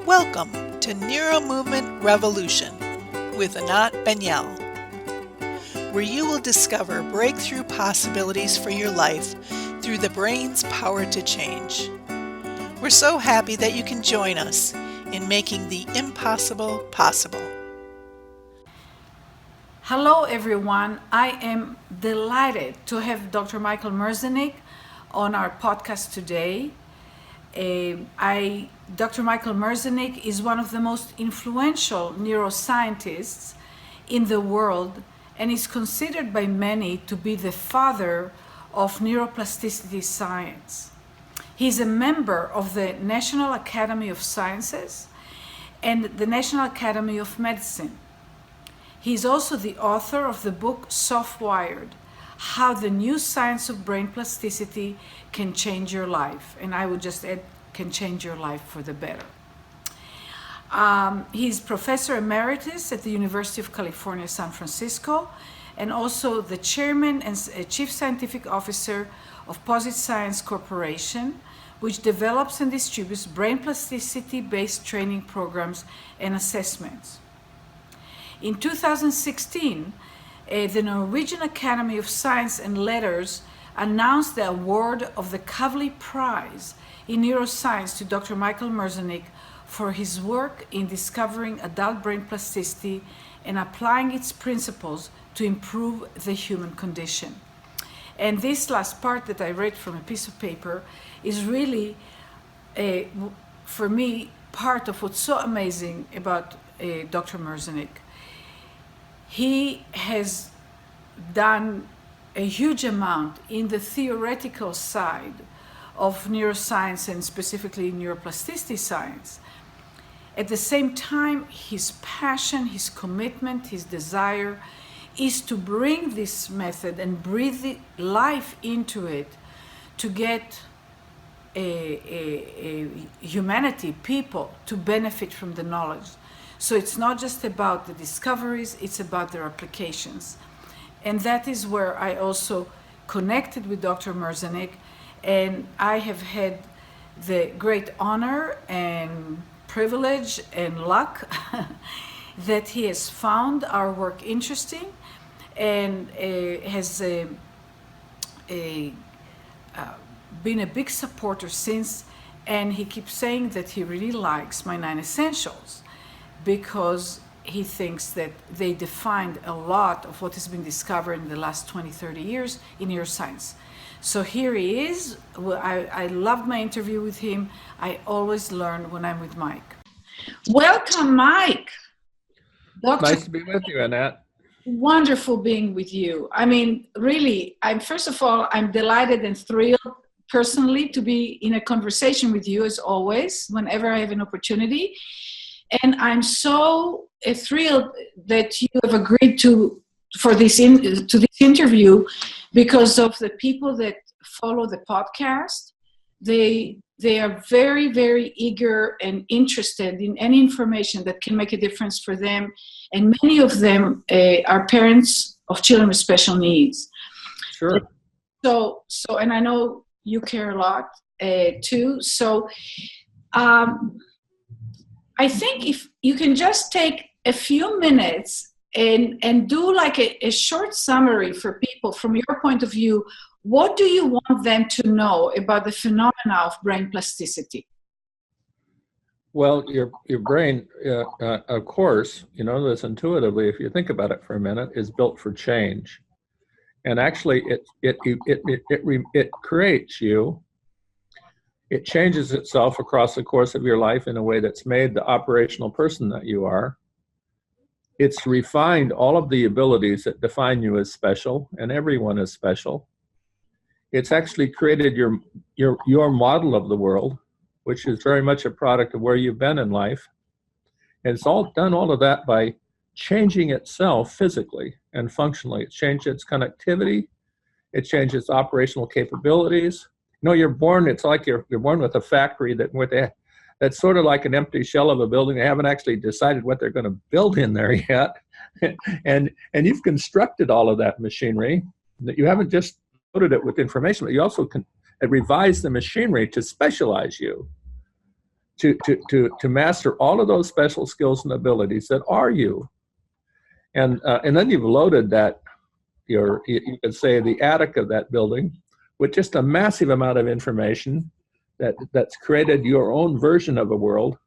Welcome to NeuroMovement Revolution with Anat Baniel, where you will discover breakthrough possibilities for your life through the brain's power to change. We're so happy that you can join us in making the impossible possible. Hello everyone, I am delighted to have Dr. Michael Merzenich on our podcast today. Dr. Michael Merzenich is one of the most influential neuroscientists in the world and is considered by many to be the father of neuroplasticity science. He's a member of the National Academy of Sciences and the National Academy of Medicine. He's also the author of the book Soft-Wired: How the New Science of Brain Plasticity Can Change Your Life. And I would just add, can change your life for the better. He's Professor Emeritus at the University of California, San Francisco, and also the Chairman and Chief Scientific Officer of Posit Science Corporation, which develops and distributes brain plasticity-based training programs and assessments. In 2016, the Norwegian Academy of Science and Letters announced the award of the Kavli Prize in Neuroscience to Dr. Michael Merzenich for his work in discovering adult brain plasticity and applying its principles to improve the human condition. And this last part that I read from a piece of paper is really, for me, part of what's so amazing about Dr. Merzenich. He has done a huge amount in the theoretical side of neuroscience and specifically neuroplasticity science. At the same time, his passion, his commitment, his desire is to bring this method and breathe life into it to get humanity, people, to benefit from the knowledge. So it's not just about the discoveries, it's about their applications. And that is where I also connected with Dr. Merzenich, and I have had the great honor and privilege and luck that he has found our work interesting and has been a big supporter since, and he keeps saying that he really likes my 9 essentials because he thinks that they defined a lot of what has been discovered in the last 20, 30 years in neuroscience. So here he is. I loved my interview with him. I always learn when I'm with Mike. Welcome, Mike. Nice to be with you, Anat. Wonderful being with you. I mean, really, first of all, I'm delighted and thrilled personally to be in a conversation with you as always, whenever I have an opportunity. And I'm so thrilled that you have agreed to this interview because of the people that follow the podcast. They are very, very eager and interested in any information that can make a difference for them. And many of them are parents of children with special needs. Sure. So, and I know you care a lot too. So, I think if you can just take a few minutes and do like a short summary for people from your point of view, what do you want them to know about the phenomena of brain plasticity? Well, your brain, of course, you know this intuitively, if you think about it for a minute, is built for change. And actually, it creates you. It changes itself across the course of your life in a way that's made the operational person that you are. It's refined all of the abilities that define you as special, and everyone is special. It's actually created your model of the world, which is very much a product of where you've been in life. And it's all done all of that by changing itself physically and functionally. It changed its connectivity. It changed its operational capabilities. You know, you're born, it's like you're born with a factory that's sort of like an empty shell of a building. They haven't actually decided what they're going to build in there yet. and you've constructed all of that machinery. That you haven't just loaded it with information, but you also can revise the machinery to specialize you. to master all of those special skills and abilities that are you. And then you've loaded that, you could say, the attic of that building with just a massive amount of information that's created your own version of a world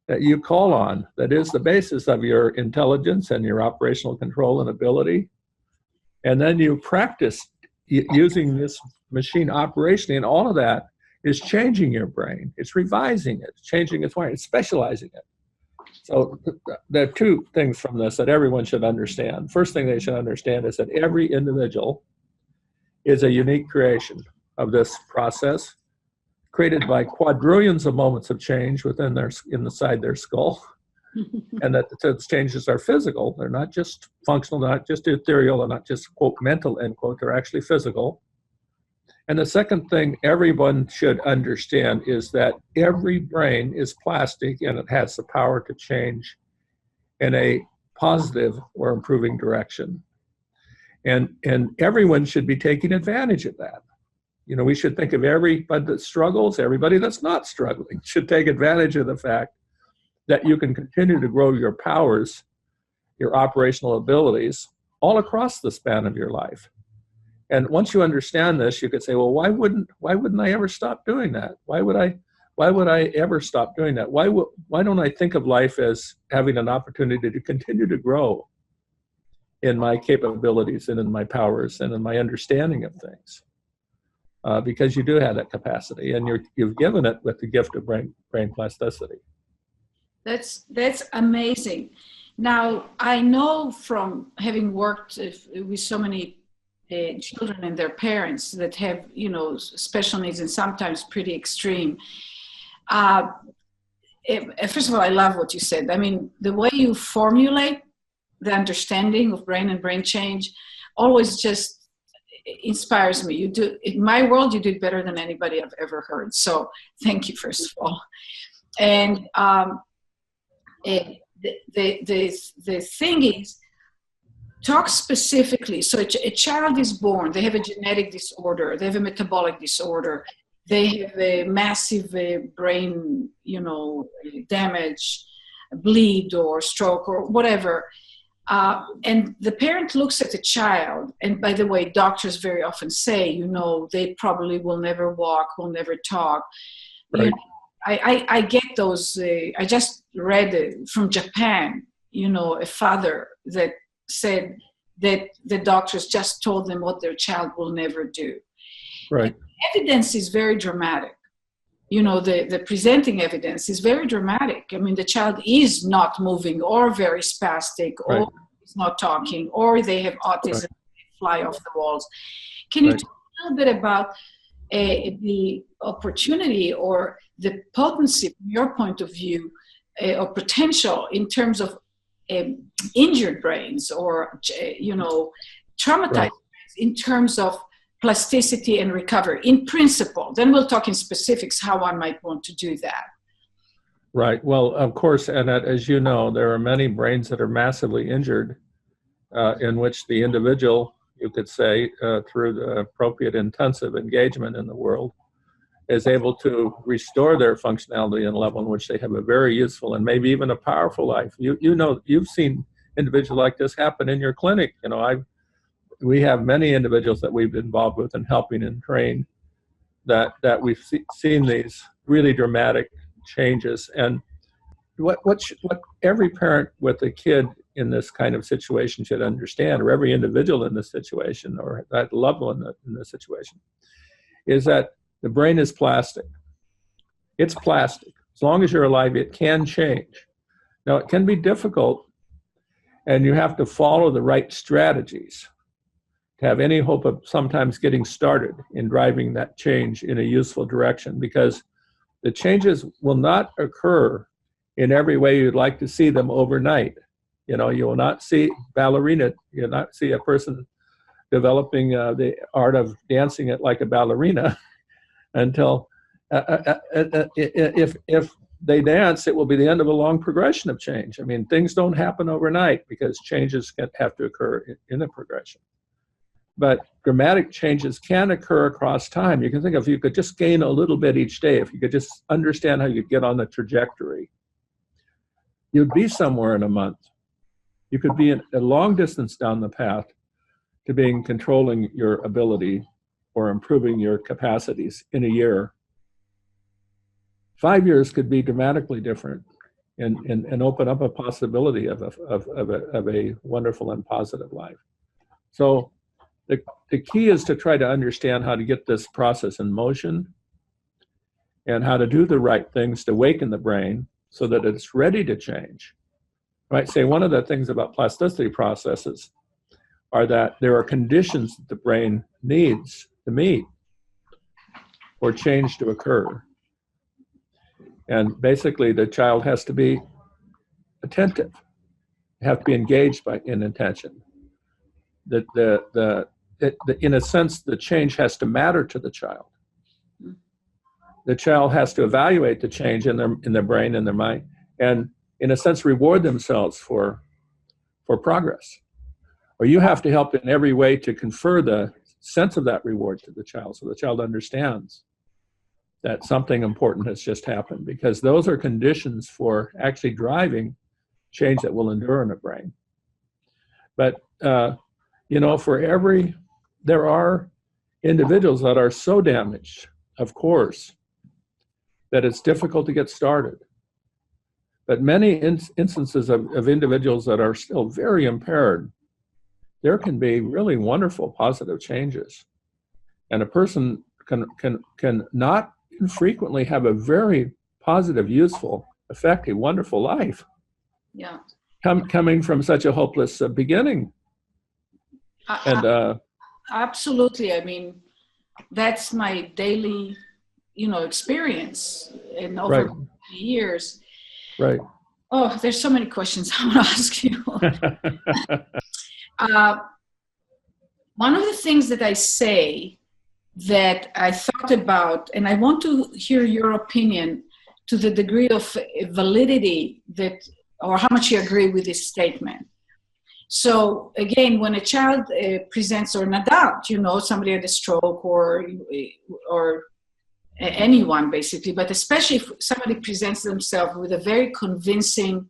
that you call on, that is the basis of your intelligence and your operational control and ability. And then you practice using this machine operationally, and all of that is changing your brain. It's revising it, changing its wiring, it's specializing it. So there are two things from this that everyone should understand. First thing they should understand is that every individual is a unique creation of this process, created by quadrillions of moments of change inside their skull. And that those changes are physical. They're not just functional, they're not just ethereal, they're not just, quote, mental, end quote, they're actually physical. And the second thing everyone should understand is that every brain is plastic and it has the power to change in a positive or improving direction. And everyone should be taking advantage of that. You know, we should think of everybody that struggles, everybody that's not struggling should take advantage of the fact that you can continue to grow your powers, your operational abilities, all across the span of your life. And once you understand this, you could say, well, why wouldn't I ever stop doing that? Why would I ever stop doing that? Why don't I think of life as having an opportunity to continue to grow in my capabilities and in my powers and in my understanding of things? Because you do have that capacity, and you've given it with the gift of brain plasticity. That's amazing. Now, I know from having worked with so many children and their parents that have, you know, special needs and sometimes pretty extreme. First of all, I love what you said. I mean, the way you formulate the understanding of brain and brain change always just inspires me. You do, in my world, you do it better than anybody I've ever heard. So thank you, first of all. And the thing is, talk specifically. So a child is born, they have a genetic disorder, they have a metabolic disorder, they have a massive brain, you know, damage, bleed or stroke or whatever. And the parent looks at the child, and by the way, doctors very often say, you know, they probably will never walk, will never talk. Right. You know, I get those, I just read from Japan, you know, a father that said that the doctors just told them what their child will never do. Right. And evidence is very dramatic. You know, the presenting evidence is very dramatic. I mean, the child is not moving or very spastic, Right. or is not talking, or they have autism, Right. they fly off the walls. Can you Right. talk a little bit about the opportunity or the potency from your point of view or potential in terms of injured brains or, you know, traumatized Right. brains in terms of plasticity and recovery in principle? Then we'll talk in specifics how one might want to do that. Right. Well, of course, Annette, as you know, there are many brains that are massively injured in which the individual, you could say, through the appropriate intensive engagement in the world, is able to restore their functionality and level in which they have a very useful and maybe even a powerful life. You know, you've seen individuals like this happen in your clinic. You know, we have many individuals that we've been involved with in helping and train that we've seen these really dramatic changes. And what every parent with a kid in this kind of situation should understand, or every individual in this situation, or that loved one in this situation, is that the brain is plastic. It's plastic. As long as you're alive, it can change. Now, it can be difficult, and you have to follow the right strategies to have any hope of sometimes getting started in driving that change in a useful direction, because the changes will not occur in every way you'd like to see them overnight. You know, you will not see ballerina, you'll not see a person developing the art of dancing it like a ballerina until if they dance, it will be the end of a long progression of change. I mean, things don't happen overnight because changes have to occur in a progression. but dramatic changes can occur across time. You can think of, if you could just gain a little bit each day, if you could just understand how you get on the trajectory, you'd be somewhere in a month. You could be a long distance down the path to being controlling your ability or improving your capacities in a year. 5 years could be dramatically different and open up a possibility of a wonderful and positive life. So the key is to try to understand how to get this process in motion and how to do the right things to awaken the brain so that it's ready to change. I might say one of the things about plasticity processes are that there are conditions that the brain needs to meet for change to occur. And basically the child has to be attentive, have to be engaged in intention. In a sense, the change has to matter to the child. The child has to evaluate the change in their brain and their mind, and in a sense, reward themselves for progress. Or you have to help in every way to confer the sense of that reward to the child, so the child understands that something important has just happened, because those are conditions for actually driving change that will endure in the brain. But there are individuals that are so damaged, of course, that it's difficult to get started. But many instances of individuals that are still very impaired, there can be really wonderful positive changes. And a person can not infrequently have a very positive, useful, effective, wonderful life. Yeah. Coming from such a hopeless beginning. Absolutely. I mean, that's my daily, experience in over years. Right. Oh, there's so many questions I want to ask you. One of the things that I say that I thought about, and I want to hear your opinion to the degree of validity or how much you agree with this statement. So again, when a child presents, or an adult, somebody had a stroke or anyone basically, but especially if somebody presents themselves with a very convincing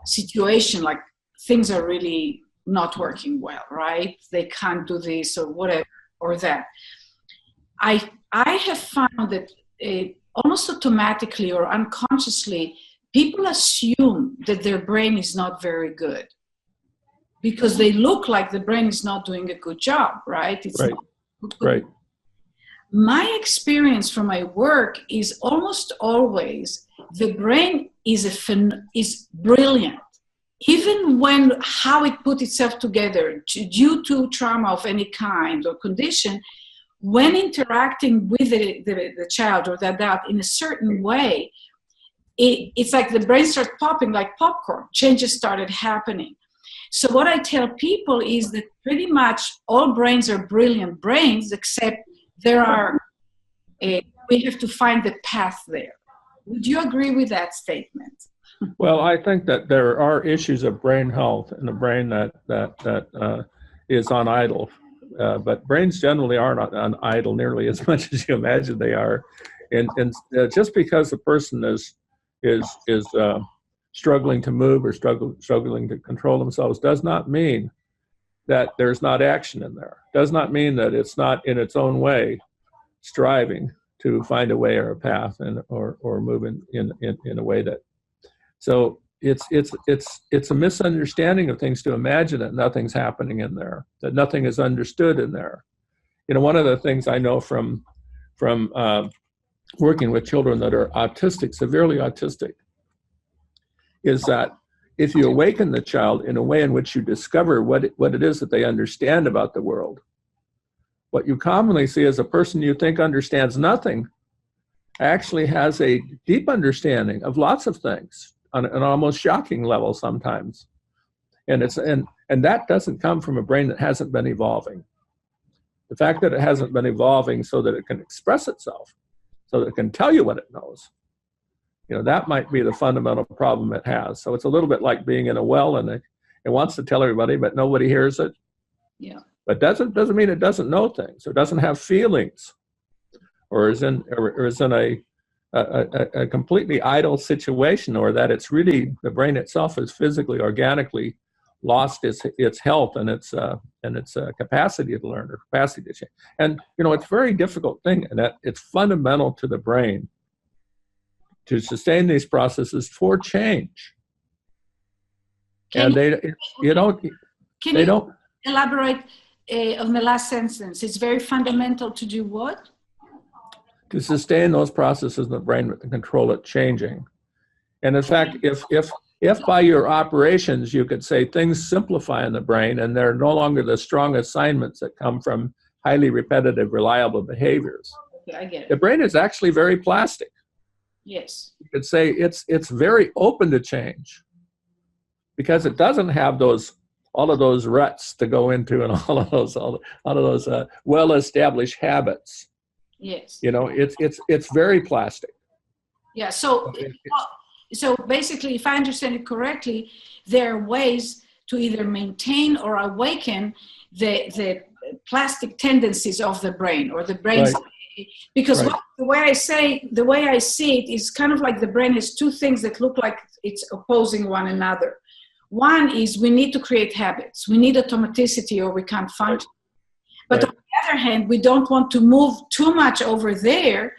situation, like things are really not working well, right? They can't do this or whatever or that. I have found that almost automatically or unconsciously, people assume that their brain is not very good because they look like the brain is not doing a good job, right? It's right. Not right. My experience from my work is almost always the brain is brilliant, even when how it put itself together due to trauma of any kind or condition. When interacting with the child or the adult in a certain way, it's like the brain starts popping like popcorn. Changes started happening. So what I tell people is that pretty much all brains are brilliant brains, except we have to find the path there. Would you agree with that statement? Well, I think that there are issues of brain health in the brain that is on idle. But brains generally are not on idle nearly as much as you imagine they are, and just because a person is struggling to move or struggling to control themselves does not mean that there's not action in there. Does not mean that it's not in its own way striving to find a way or a path or move in a way that. So it's a misunderstanding of things to imagine that nothing's happening in there, that nothing is understood in there. One of the things I know from working with children that are autistic, severely autistic, is that if you awaken the child in a way in which you discover what it is that they understand about the world, what you commonly see is a person you think understands nothing actually has a deep understanding of lots of things on an almost shocking level sometimes. And that doesn't come from a brain that hasn't been evolving. The fact that it hasn't been evolving so that it can express itself, so that it can tell you what it knows, that might be the fundamental problem it has. So it's a little bit like being in a well and it wants to tell everybody, but nobody hears it. Yeah. But doesn't mean it doesn't know things or doesn't have feelings, or is in a completely idle situation, or that it's really the brain itself is physically, organically lost its health and its capacity to learn or capacity to change. And it's a very difficult thing, and that it's fundamental to the brain to sustain these processes for change. And they don't elaborate on the last sentence? It's very fundamental to do what? To sustain those processes in the brain and control it changing. And in fact, if by your operations you could say things simplify in the brain and they're no longer the strong assignments that come from highly repetitive, reliable behaviors, okay, I get it. The brain is actually very plastic. Yes. You could say it's very open to change because it doesn't have all of those ruts to go into and all of those well-established habits. Yes. It's very plastic. Yeah. So basically, if I understand it correctly, there are ways to either maintain or awaken the plastic tendencies of the brain or the brain's. Right. Because right. The way I see it is kind of like the brain has two things that look like it's opposing one another. One is we need to create habits. We need automaticity or we can't function. But right. On the other hand, we don't want to move too much over there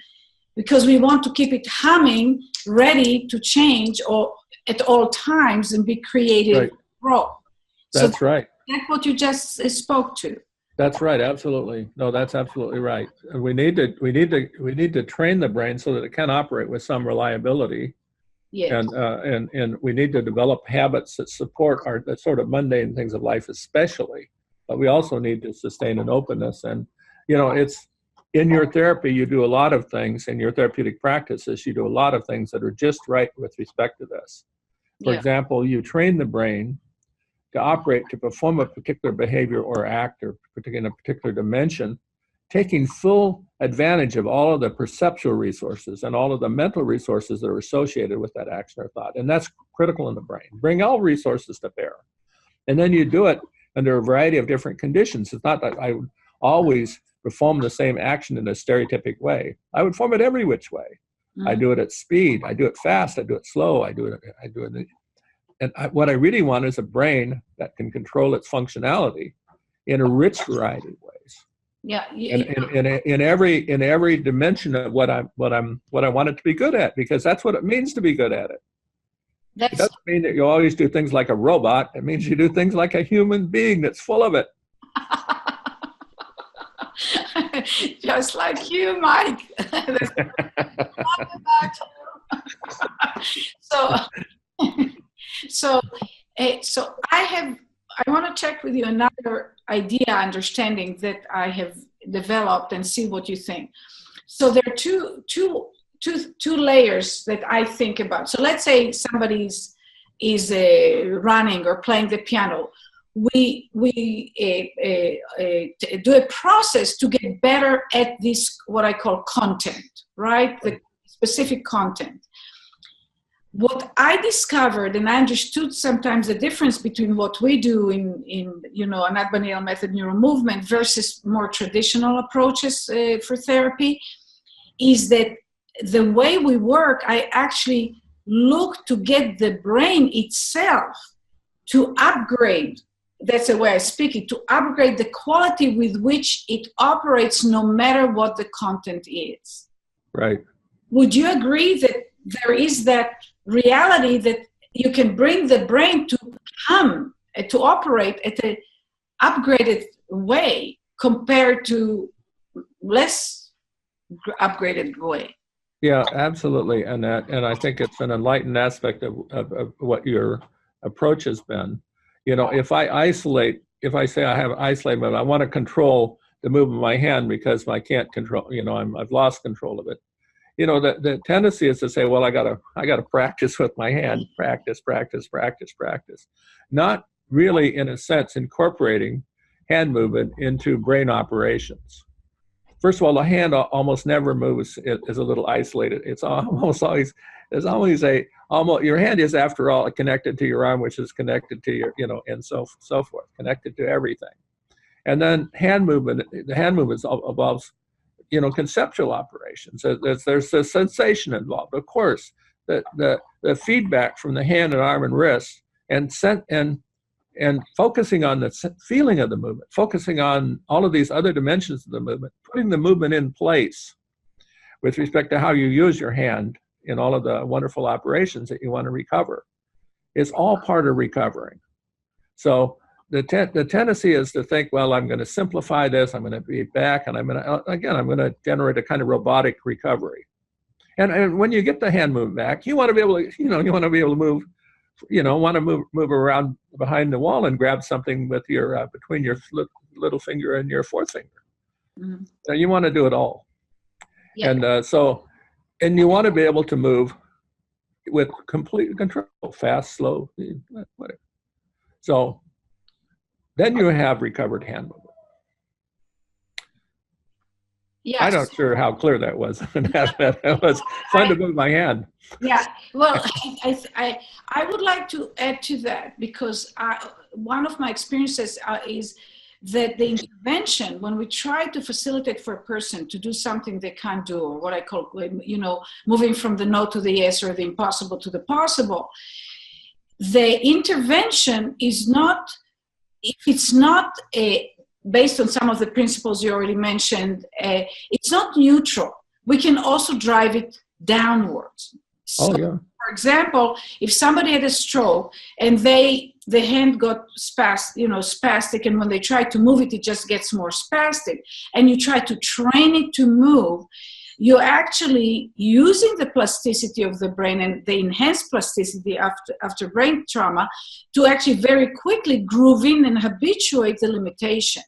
because we want to keep it humming, ready to change or at all times and be creative, right. grow. That's right. That's what you just spoke to. That's right. Absolutely. No, that's absolutely right. We need to train the brain so that it can operate with some reliability. Yes. And we need to develop habits that support the sort of mundane things of life, especially. But we also need to sustain an openness. And it's in your therapy, you do a lot of things in your therapeutic practices. You do a lot of things that are just right with respect to this. For example, you train the brain to operate, to perform a particular behavior or act, or in a particular dimension, taking full advantage of all of the perceptual resources and all of the mental resources that are associated with that action or thought. And that's critical in the brain. Bring all resources to bear. And then you do it under a variety of different conditions. It's not that I would always perform the same action in a stereotypic way. I would form it every which way. Mm-hmm. I do it at speed. I do it fast. I do it slow. I do it. What I really want is a brain that can control its functionality in a rich variety of ways. Yeah. In every dimension of what I want it to be good at, because that's what it means to be good at it. It doesn't mean that you always do things like a robot. It means you do things like a human being that's full of it. Just like you, Mike. So I want to check with you another understanding that I have developed and see what you think. So there are two layers that I think about. So let's say somebody is running or playing the piano. We do a process to get better at this, what I call content, right? The specific content. What I discovered, and I understood sometimes the difference between what we do in Anat Baniel method NeuroMovement versus more traditional approaches for therapy, is that the way we work, I actually look to get the brain itself to upgrade. That's the way I speak it, to upgrade the quality with which it operates no matter what the content is. Right. Would you agree that there is that reality that you can bring the brain to hum, to operate at an upgraded way compared to less upgraded way? Yeah, absolutely. And I think it's an enlightened aspect of what your approach has been. If I say I have isolated, I want to control the movement of my hand because I can't control, I've lost control of it. The tendency is to say, well, I gotta practice with my hand, practice. Not really, in a sense, incorporating hand movement into brain operations. First of all, the hand almost never moves, is a little isolated. It's almost always, your hand is, after all, connected to your arm, which is connected to your, and so forth, connected to everything. And then hand movement, the hand movement involves, conceptual operations. There's a sensation involved, of course, the feedback from the hand and arm and wrist, and focusing on the feeling of the movement, focusing on all of these other dimensions of the movement, putting the movement in place with respect to how you use your hand in all of the wonderful operations that you want to recover. It's all part of recovering. So the tendency is to think, well, I'm going to simplify this, I'm going to be back, and I'm going to generate a kind of robotic recovery. And when you get the hand movement back, you want to be able to, you want to be able to move, move around behind the wall and grab something with your, between your little finger and your forefinger. Mm-hmm. So you want to do it all. Yeah. And you want to be able to move with complete control, fast, slow, whatever. So then you have recovered hand movement. Yes. I'm not sure how clear that was. That was fun to move my hand. Yeah, well, I would like to add to that, because one of my experiences is that the intervention, when we try to facilitate for a person to do something they can't do, or what I call, moving from the no to the yes, or the impossible to the possible, the intervention is not, if it's not based on some of the principles you already mentioned, it's not neutral. We can also drive it downwards. So, for example, if somebody had a stroke and the hand got spastic, and when they try to move it, it just gets more spastic, and you try to train it to move, you're actually using the plasticity of the brain and the enhanced plasticity after brain trauma to actually very quickly groove in and habituate the limitation.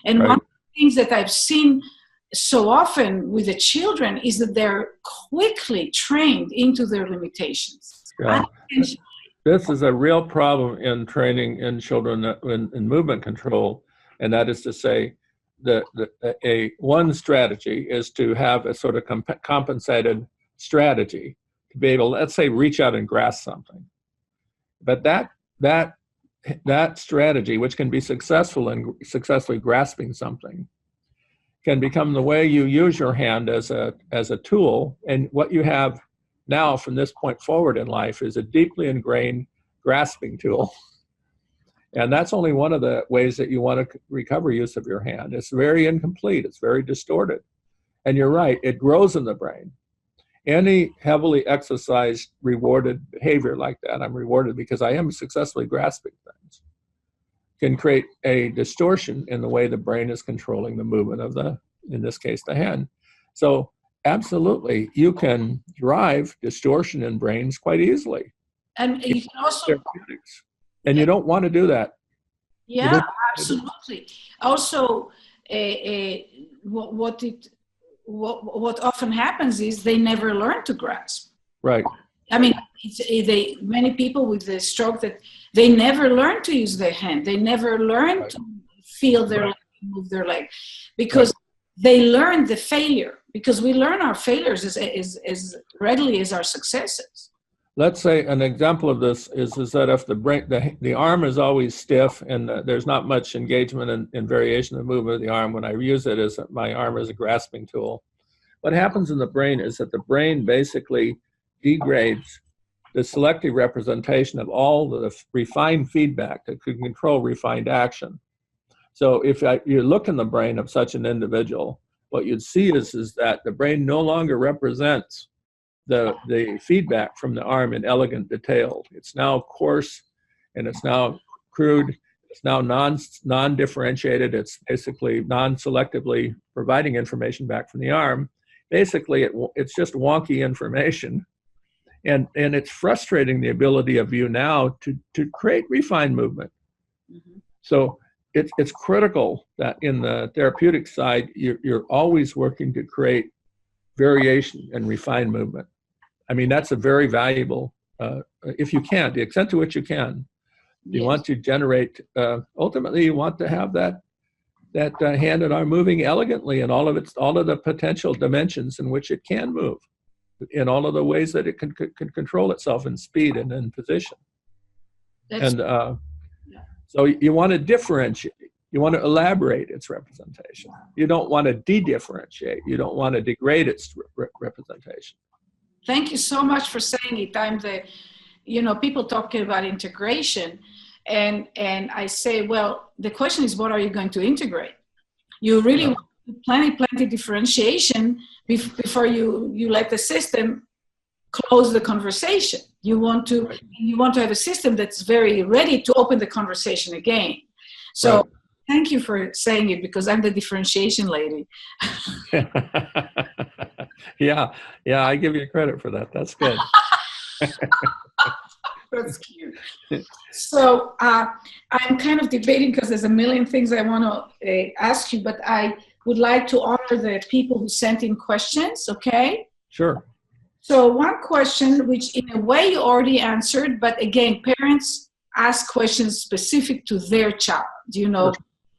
And one of the things that I've seen so often with the children is that they're quickly trained into their limitations. Yeah. This is a real problem in training in children in movement control, and that is to say, one strategy is to have a sort of compensated strategy to be able, let's say, reach out and grasp something. But that strategy, which can be successful in successfully grasping something, can become the way you use your hand as a tool. And what you have now from this point forward in life is a deeply ingrained grasping tool. And that's only one of the ways that you want to recover use of your hand. It's very incomplete, it's very distorted. And you're right, it grows in the brain. Any heavily exercised, rewarded behavior like that, I'm rewarded because I am successfully grasping things, can create a distortion in the way the brain is controlling the movement of in this case, the hand. So absolutely, you can drive distortion in brains quite easily. And you can also... therapeutics. And you don't want to do that. Yeah, absolutely. Also, what often happens is they never learn to grasp. Right. I mean, many people with the stroke, that they never learn to use their hand. They never learn to feel their leg, move their leg, because they learn the failure. Because we learn our failures as readily as our successes. Let's say an example of this is that if the arm is always stiff and there's not much engagement and variation of the movement of the arm, when I use it as my arm as a grasping tool, what happens in the brain is that the brain basically degrades the selective representation of all the refined feedback that could control refined action. So if you look in the brain of such an individual, what you'd see is that the brain no longer represents the feedback from the arm in elegant detail. It's now coarse, and it's now crude. It's now non-differentiated. It's basically non-selectively providing information back from the arm. Basically, it's just wonky information, and it's frustrating the ability of you now to create refined movement. Mm-hmm. So it's critical that in the therapeutic side, you're always working to create variation and refined movement. I mean, that's a very valuable, if you can, the extent to which you can. You want to generate, ultimately you want to have that hand and arm moving elegantly in all of the potential dimensions in which it can move, in all of the ways that it can control itself in speed and in position. So you want to differentiate. You want to elaborate its representation. You don't want to de-differentiate. You don't want to degrade its representation. Thank you so much for saying it. I'm the, people talking about integration, and I say, well, the question is, what are you going to integrate? You really want plenty differentiation before you let the system close the conversation. You want to have a system that's very ready to open the conversation again. So thank you for saying it, because I'm the differentiation lady. Yeah, I give you credit for that. That's good. That's cute. So I'm kind of debating, because there's a million things I want to ask you, but I would like to honor the people who sent in questions, okay? Sure. So one question, which in a way you already answered, but again, parents ask questions specific to their child. Sure.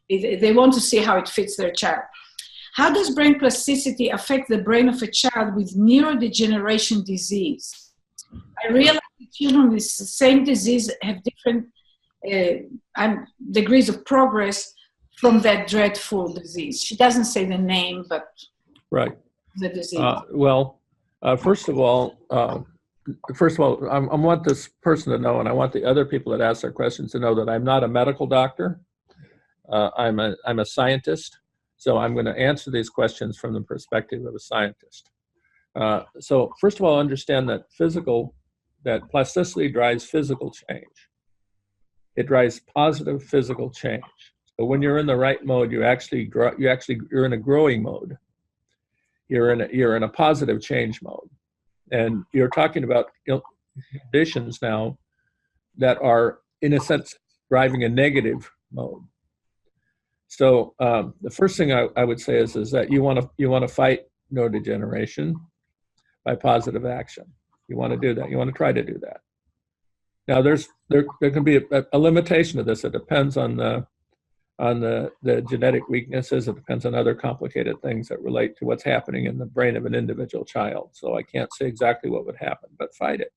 They want to see how it fits their child. How does brain plasticity affect the brain of a child with neurodegeneration disease? I realize that children with the same disease have different degrees of progress from that dreadful disease. She doesn't say the name, but the disease. First of all, I want this person to know, and I want the other people that ask their questions to know, that I'm not a medical doctor. I'm a scientist, so I'm going to answer these questions from the perspective of a scientist. So first of all, understand that plasticity drives physical change. It drives positive physical change. So when you're in the right mode, you're in a growing mode. You're in a positive change mode, and you're talking about conditions now that are, in a sense, driving a negative mode. So the first thing I would say is that you want to fight neurodegeneration by positive action. You want to do that. You want to try to do that. Now, there can be a limitation to this. It depends on the genetic weaknesses. It depends on other complicated things that relate to what's happening in the brain of an individual child. So I can't say exactly what would happen, but fight it.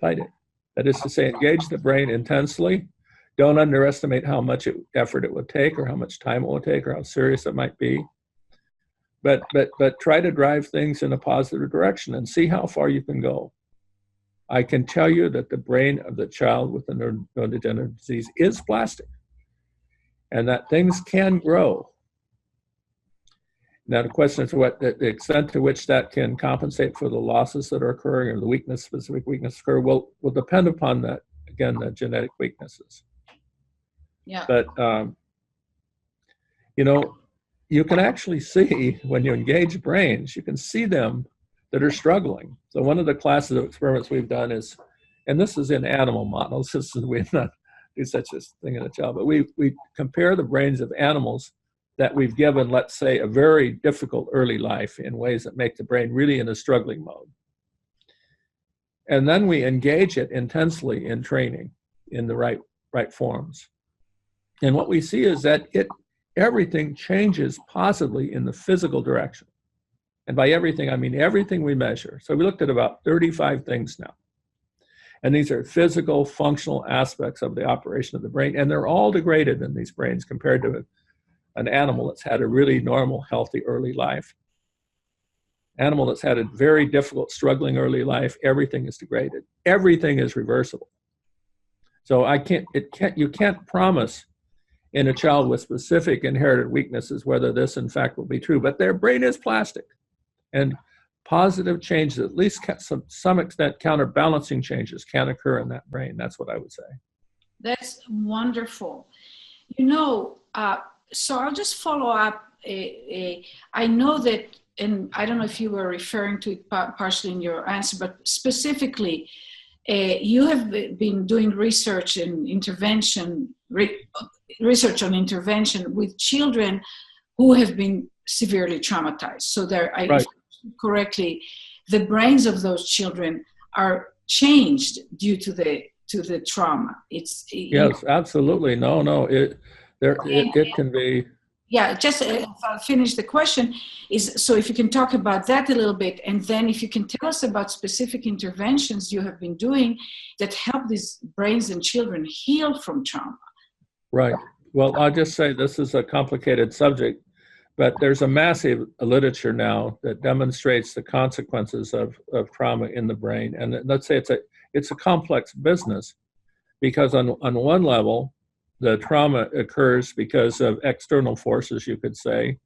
Fight it. That is to say, engage the brain intensely. Don't underestimate how much effort it would take, or how much time it will take, or how serious it might be. But try to drive things in a positive direction and see how far you can go. I can tell you that the brain of the child with the neurodegenerative disease is plastic, and that things can grow. Now the question is the extent to which that can compensate for the losses that are occurring, or the specific weaknesses occur, will depend upon that, again, the genetic weaknesses. Yeah. But, you can actually see, when you engage brains, you can see them that are struggling. So one of the classes of experiments we've done is, and this is in animal models, we not do such a thing in a child, but we compare the brains of animals that we've given, let's say, a very difficult early life in ways that make the brain really in a struggling mode. And then we engage it intensely in training in the right forms. And what we see is that everything changes positively in the physical direction. And by everything, I mean everything we measure. So we looked at about 35 things now. And these are physical, functional aspects of the operation of the brain. And they're all degraded in these brains compared to an animal that's had a really normal, healthy early life. Animal that's had a very difficult, struggling early life, everything is degraded. Everything is reversible. So you can't promise in a child with specific inherited weaknesses whether this in fact will be true, but their brain is plastic. And positive changes, at least some extent counterbalancing changes, can occur in that brain. That's what I would say. That's wonderful. So I'll just follow up. I know that, and I don't know if you were referring to it partially in your answer, but specifically, you have been doing research on intervention with children who have been severely traumatized. So correctly, the brains of those children are changed due to the trauma. Yes, absolutely. No, it can be. Yeah, just I'll finish the question so if you can talk about that a little bit, and then if you can tell us about specific interventions you have been doing that help these brains and children heal from trauma. Right. Well, I'll just say this is a complicated subject, but there's a massive literature now that demonstrates the consequences of trauma in the brain. And let's say it's a complex business, because on one level, the trauma occurs because of external forces, you could say.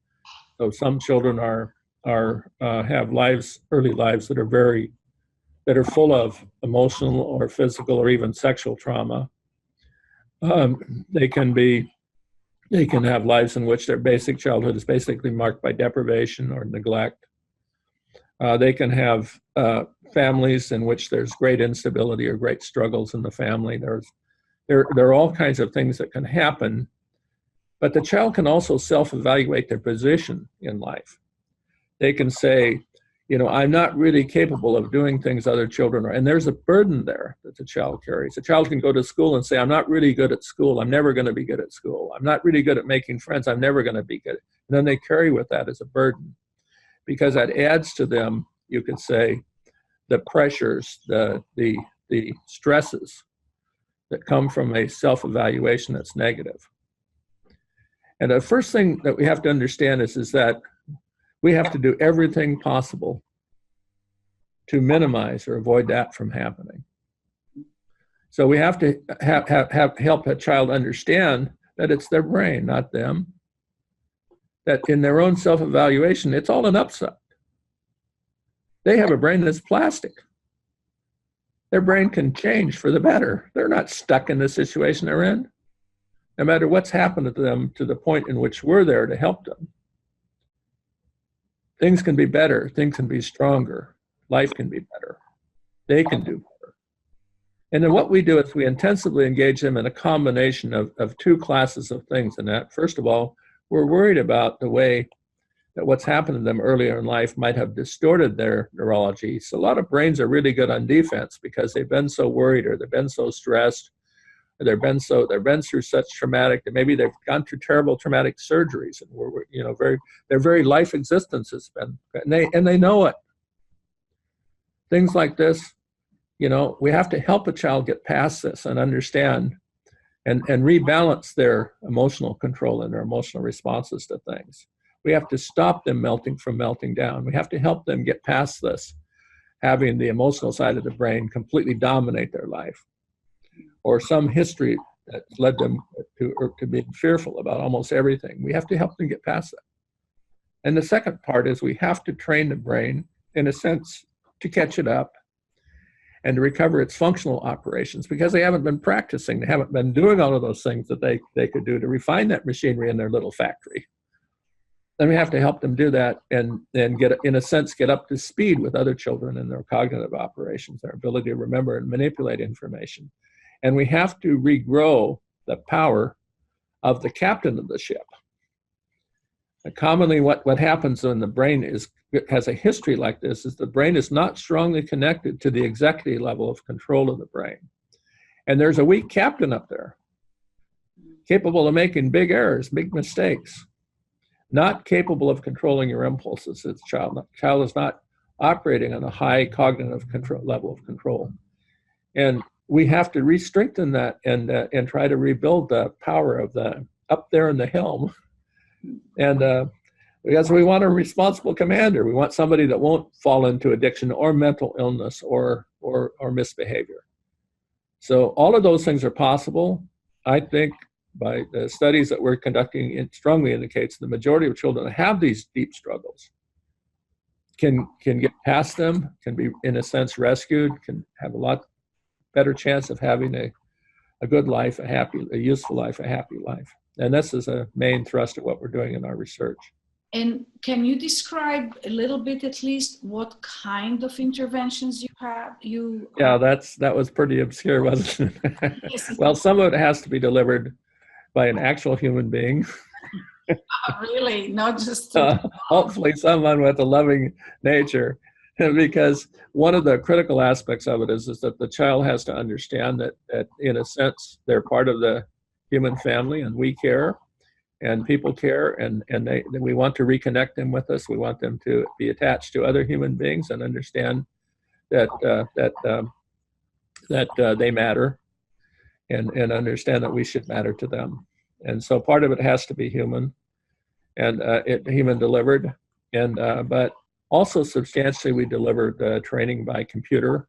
So some children have early lives that are full of emotional or physical or even sexual trauma. They can have lives in which their basic childhood is basically marked by deprivation or neglect. They can have families in which there's great instability or great struggles in the family. There are all kinds of things that can happen, but the child can also self-evaluate their position in life. They can say, I'm not really capable of doing things other children are. And there's a burden there that the child carries. The child can go to school and say, I'm not really good at school. I'm never going to be good at school. I'm not really good at making friends. I'm never going to be good. And then they carry with that as a burden, because that adds to them, you could say, the pressures, the stresses that come from a self-evaluation that's negative. And the first thing that we have to understand is that we have to do everything possible to minimize or avoid that from happening. So we have to help a child understand that it's their brain, not them. That in their own self-evaluation, it's all an upside. They have a brain that's plastic. Their brain can change for the better. They're not stuck in the situation they're in. No matter what's happened to them, to the point in which we're there to help them. Things can be better, things can be stronger, life can be better, they can do better. And then what we do is we intensively engage them in a combination of two classes of things. And that, first of all, we're worried about the way that what's happened to them earlier in life might have distorted their neurology. So a lot of brains are really good on defense because they've been so worried, or they've been so stressed, or they've been through such traumatic, that maybe they've gone through terrible traumatic surgeries, and their very life existence has been, and they know it. Things like this, we have to help a child get past this and understand and rebalance their emotional control and their emotional responses to things. We have to stop them melting down. We have to help them get past this, having the emotional side of the brain completely dominate their life, or some history that led them to being fearful about almost everything. We have to help them get past that. And the second part is we have to train the brain, in a sense, to catch it up and to recover its functional operations, because they haven't been practicing. They haven't been doing all of those things that they could do to refine that machinery in their little factory. Then we have to help them do that and get, in a sense, get up to speed with other children in their cognitive operations, their ability to remember and manipulate information. And we have to regrow the power of the captain of the ship. And commonly what happens when the brain has a history like this is the brain is not strongly connected to the executive level of control of the brain. And there's a weak captain up there, capable of making big errors, big mistakes, not capable of controlling your impulses. The child is not operating on a high cognitive level of control. And we have to re-strengthen that and try to rebuild the power of the up there in the helm. And because we want a responsible commander, we want somebody that won't fall into addiction or mental illness or misbehavior. So all of those things are possible. I think by the studies that we're conducting, it strongly indicates the majority of children that have these deep struggles can get past them, can be, in a sense, rescued, can have a lot better chance of having a good life, a useful life, a happy life. And this is a main thrust of what we're doing in our research. And can you describe a little bit, at least, what kind of interventions you have? Yeah, that was pretty obscure, wasn't it? Yes. Well, some of it has to be delivered by an actual human being. Really, not just hopefully someone with a loving nature, because one of the critical aspects of it is that the child has to understand that in a sense they're part of the human family, and we care, and people care, and we want to reconnect them with us. We want them to be attached to other human beings and understand that they matter, and understand that we should matter to them. And so part of it has to be human and human delivered. And but also substantially, we delivered training by computer.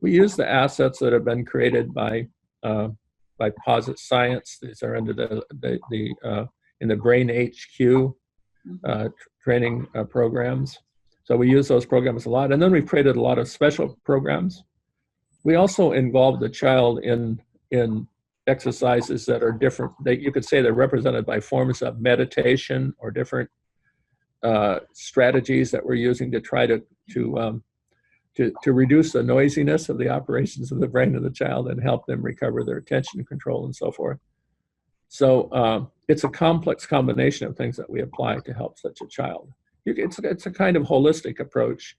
We use the assets that have been created by Posit Science. These are under in the Brain HQ training programs. So we use those programs a lot. And then we've created a lot of special programs. We also involve the child in exercises that are different. You could say they're represented by forms of meditation or different strategies that we're using to try to reduce the noisiness of the operations of the brain of the child and help them recover their attention control and so forth. So it's a complex combination of things that we apply to help such a child. It's a kind of holistic approach,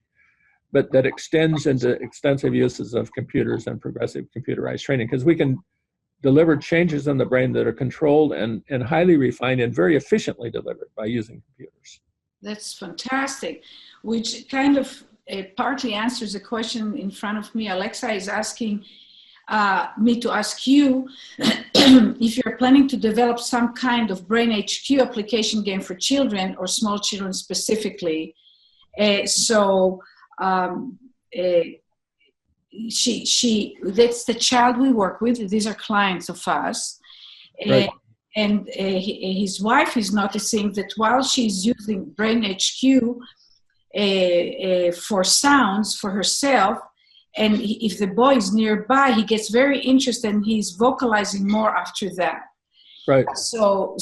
but that extends into extensive uses of computers and progressive computerized training, because we can deliver changes in the brain that are controlled and highly refined and very efficiently delivered by using computers. That's fantastic, which kind of partly answers a question in front of me. Alexa is asking me to ask you if you're planning to develop some kind of Brain HQ application game for children or small children specifically. That's the child we work with. These are clients of us. Right. And his wife is noticing that while she's using Brain HQ for sounds for herself, and if the boy is nearby, he gets very interested and he's vocalizing more after that. Right. So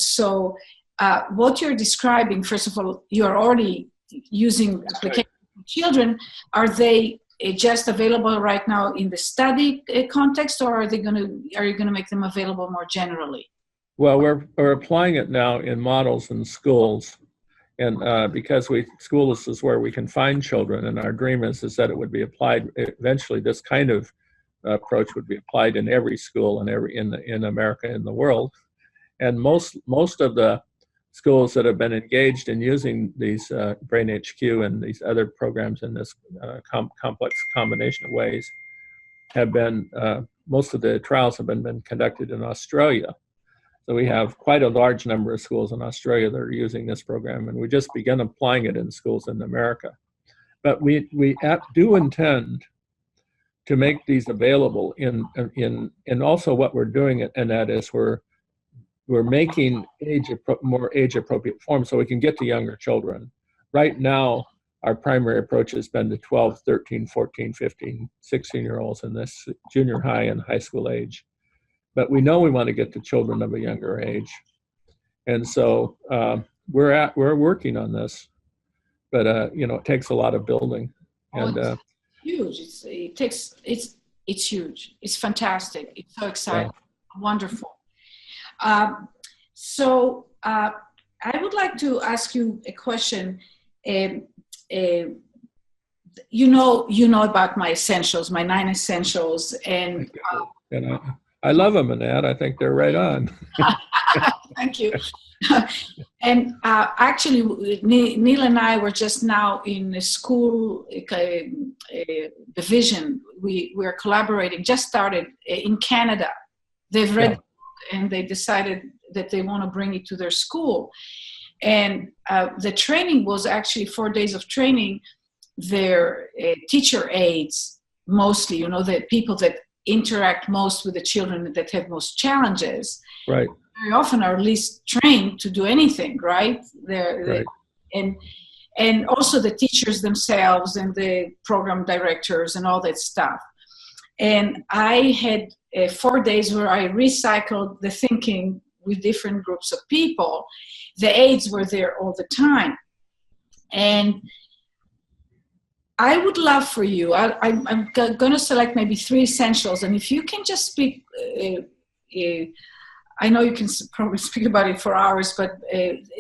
what you're describing, first of all, you're already using applications for children. Are they just available right now in the study context, or are you going to make them available more generally? Well, we're applying it now in models in schools. And because schools is where we can find children, and our dream is that it would be applied eventually. This kind of approach would be applied in every school and in America and the world. And most of the schools that have been engaged in using these Brain HQ and these other programs in this complex combination of ways have been. Most of the trials have been conducted in Australia. So we have quite a large number of schools in Australia that are using this program, and we just began applying it in schools in America. But we do intend to make these available in also what we're doing, and that is we're making more age-appropriate forms so we can get to younger children. Right now, our primary approach has been to 12, 13, 14, 15, 16-year-olds in this junior high and high school age. But we know we want to get to children of a younger age, and so we're working on this. But it takes a lot of building. And it's huge. It's huge. It's fantastic. It's so exciting. Yeah. Wonderful. So I would like to ask you a question. You know about my essentials, my 9 essentials, and. I love them, Anat. I think they're right on. Thank you. And actually, Neil and I were just now in a school division. We are collaborating, just started in Canada. They've read it and they decided that they want to bring it to their school. And the training was actually 4 days of training. Their teacher aides, mostly, the people that interact most with the children that have most challenges, right, very often are least trained to do anything, right? Right. And also the teachers themselves and the program directors and all that stuff. And I had 4 days where I recycled the thinking with different groups of people. The aides were there all the time. And I would love for you, I'm going to select maybe 3 essentials. And if you can just speak, I know you can probably speak about it for hours, but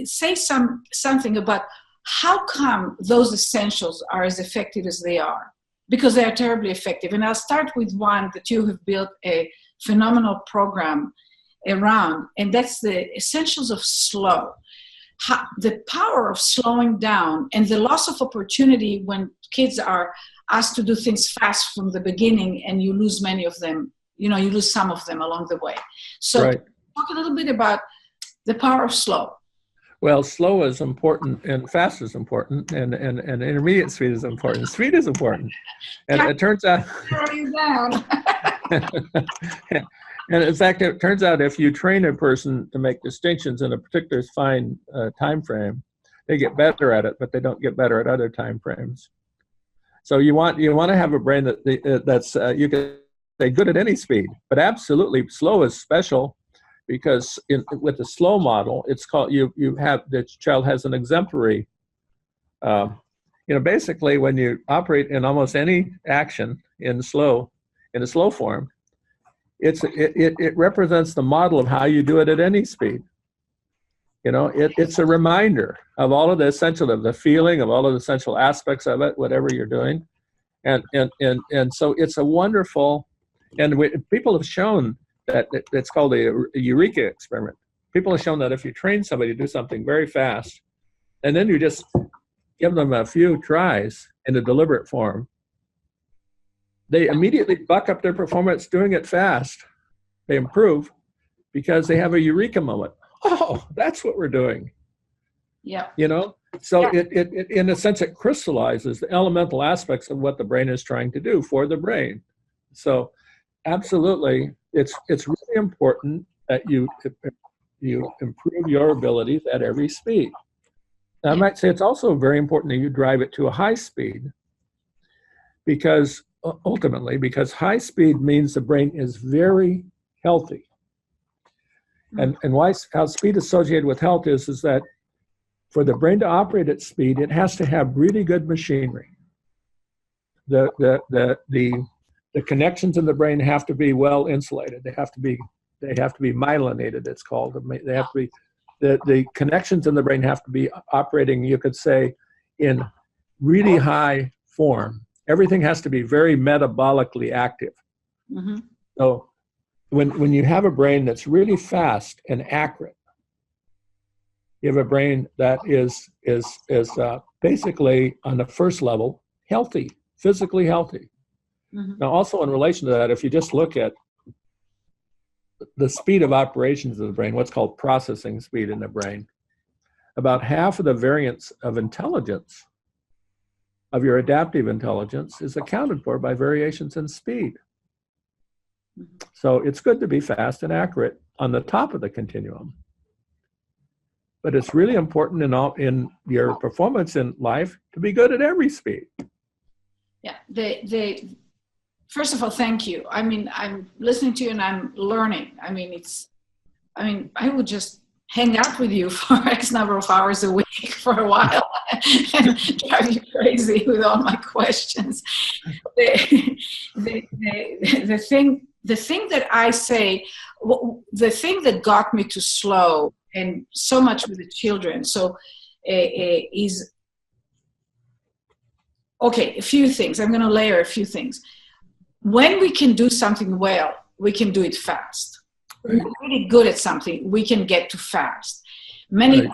say something about how come those essentials are as effective as they are, because they are terribly effective. And I'll start with one that you have built a phenomenal program around, and that's the essentials of slow. The power of slowing down and the loss of opportunity when kids are asked to do things fast from the beginning, and you lose many of them, you lose some of them along the way. So talk a little bit about The power of slow. Well, slow is important and fast is important and intermediate speed is important. Speed is important. And it turns out Throw you down. and in fact, it turns out if you train a person to make distinctions in a particular fine time frame, they get better at it, but they don't get better at other time frames. So you want to have a brain that's you can say good at any speed, but absolutely slow is special. Because with the slow model, it's called the child has an exemplary. Basically, when you operate in almost any action in a slow form, it represents the model of how you do it at any speed. It's a reminder of all of the essential, of the feeling, of all of the essential aspects of it, whatever you're doing, and so it's a wonderful, and people have shown that it's called a Eureka experiment. People have shown that if you train somebody to do something very fast, and then you just give them a few tries in a deliberate form, they immediately buck up their performance doing it fast. They improve because they have a Eureka moment. Oh, that's what we're doing. Yeah. So it in a sense, it crystallizes the elemental aspects of what the brain is trying to do for the brain. So absolutely, it's really important that you improve your abilities at every speed. Now, I might say it's also very important that you drive it to a high speed, because ultimately, because high speed means the brain is very healthy. And how speed is associated with health is that for the brain to operate at speed, it has to have really good machinery. The connections in the brain have to be well insulated. They have to be myelinated, it's called. They have to be, the connections in the brain have to be operating, you could say, in really high form. Everything has to be very metabolically active. Mm-hmm. So when you have a brain that's really fast and accurate, you have a brain that is basically on the first level healthy, physically healthy. Mm-hmm. Now, also in relation to that, if you just look at the speed of operations of the brain, what's called processing speed in the brain, about half of the variance of intelligence, of your adaptive intelligence, is accounted for by variations in speed. Mm-hmm. So it's good to be fast and accurate on the top of the continuum. But it's really important in your performance in life to be good at every speed. Yeah, first of all, thank you. I mean, I'm listening to you and I'm learning. I I would just hang out with you for X number of hours a week for a while and drive you crazy with all my questions. The thing that I say, the thing that got me to slow and so much with the children, is, okay, a few things. I'm going to layer a few things. When we can do something well, we can do it fast. Right. We're really good at something, we can get to fast. Many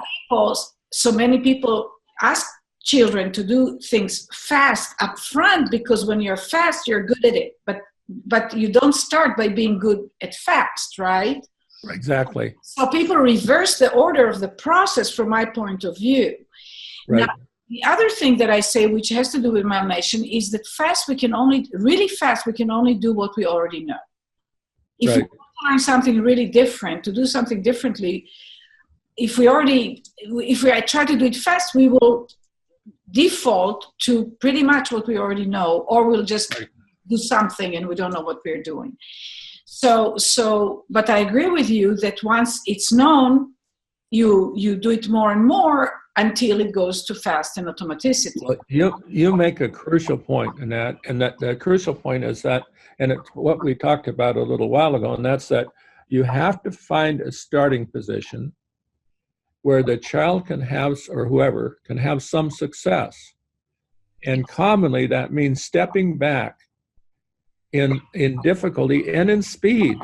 people ask children to do things fast up front, because when you're fast, you're good at it. But you don't start by being good at fast, right? Exactly. So people reverse the order of the process from my point of view. Right. Now, the other thing that I say, which has to do with malnation, is that really fast, we can only do what we already know. If we learn something really different, to do something differently, if I try to do it fast, we will default to pretty much what we already know, or we'll just do something and we don't know what we're doing. But I agree with you that once it's known, you do it more and more until it goes to fast and automaticity. Well, you make a crucial point in that, and that the crucial point is that, and it's what we talked about a little while ago, and that's that you have to find a starting position where the child can have, or whoever can have some success. And commonly that means stepping back in difficulty and in speed.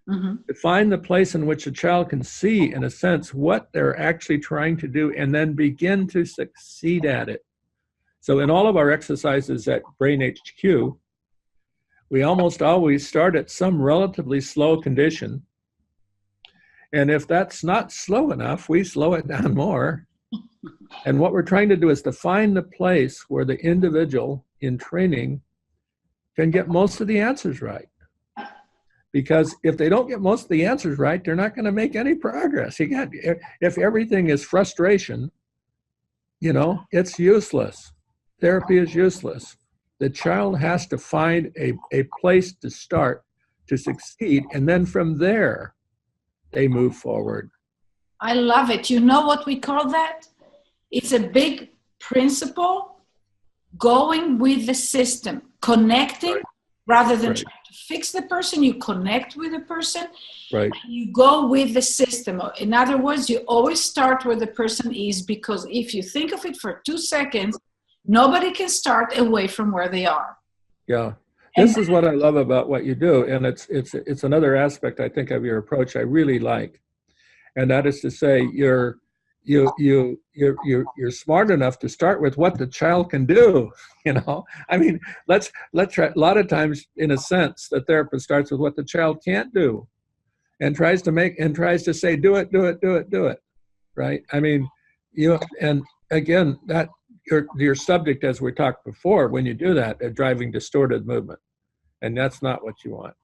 Mm-hmm. To find the place in which a child can see, in a sense, what they're actually trying to do and then begin to succeed at it. So in all of our exercises at Brain HQ, we almost always start at some relatively slow condition And if that's not slow enough, we slow it down more. And what we're trying to do is to find the place where the individual in training can get most of the answers right. Because if they don't get most of the answers right, they're not going to make any progress. If everything is frustration, it's useless. Therapy is useless. The child has to find a place to start to succeed, and then from there, they move forward. I love it. You know what we call that? It's a big principle, going with the system, connecting. Right. Rather than trying to fix the person, you connect with the person. Right. You go with the system. In other words, you always start where the person is, because if you think of it for 2 seconds, nobody can start away from where they are. Yeah. This is what I love about what you do. And it's another aspect, I think, of your approach I really like. And that is to say, you're smart enough to start with what the child can do. I mean, let's try. A lot of times, in a sense, the therapist starts with what the child can't do, and tries to say, do it. Right? I mean, and again, that your subject, as we talked before, when you do that, are driving distorted movement, and that's not what you want.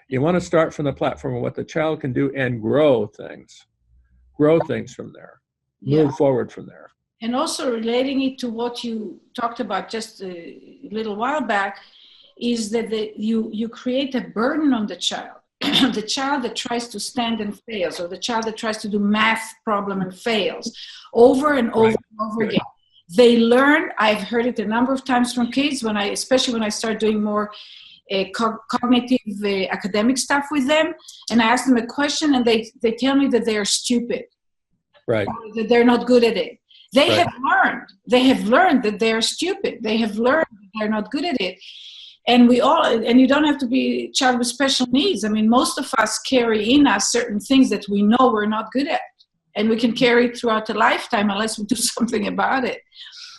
You want to start from the platform of what the child can do and grow things from there. Move forward from there. And also relating it to what you talked about just a little while back, is that you create a burden on the child. The child that tries to stand and fails, or the child that tries to do math problem and fails over and over and over again. They learn, I've heard it a number of times from kids, especially when I start doing more cognitive academic stuff with them, and I ask them a question and they tell me that they are stupid. Right. That they're not good at it. They have learned that they're stupid. They have learned that they're not good at it. And you don't have to be a child with special needs. I mean, most of us carry in us certain things that we know we're not good at. And we can carry it throughout a lifetime unless we do something about it.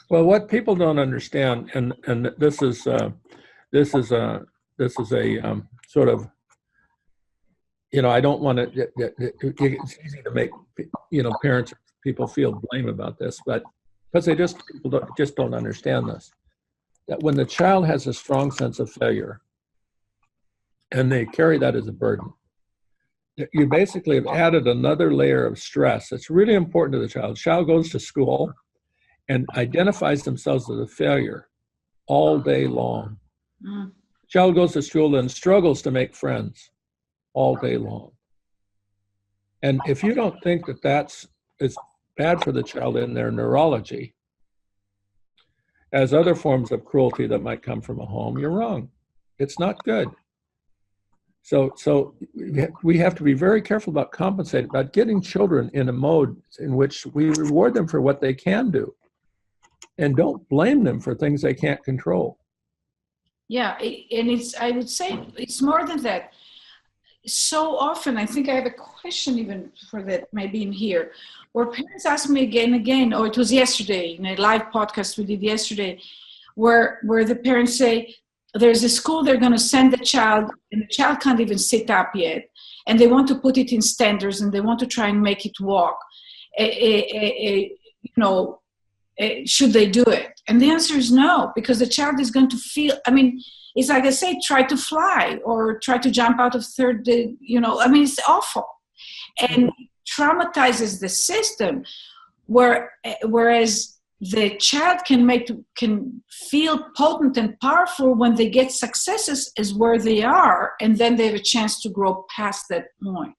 Well, what people don't understand, and this is a sort of, I don't want to, it's easy to make, parents or people feel blame about this, but because people just don't understand this. That when the child has a strong sense of failure and they carry that as a burden, you basically have added another layer of stress that's really important to the child. The child goes to school and identifies themselves as a failure all day long. Mm. Child goes to school and struggles to make friends all day long. And if you don't think that is bad for the child in their neurology, as other forms of cruelty that might come from a home, you're wrong. It's not good. So we have to be very careful about compensating, about getting children in a mode in which we reward them for what they can do and don't blame them for things they can't control. Yeah, and I would say it's more than that. So often, I think I have a question even for that, maybe in here, where parents ask me again and again, or it was yesterday in a live podcast we did yesterday, where the parents say, there's a school they're going to send the child, and the child can't even sit up yet, and they want to put it in standards, and they want to try and make it walk. Should they do it? And the answer is no, because the child is going to feel, it's like I say, try to fly or try to jump out of third, it's awful. And traumatizes the system, whereas the child can feel potent and powerful when they get successes as where they are, and then they have a chance to grow past that point.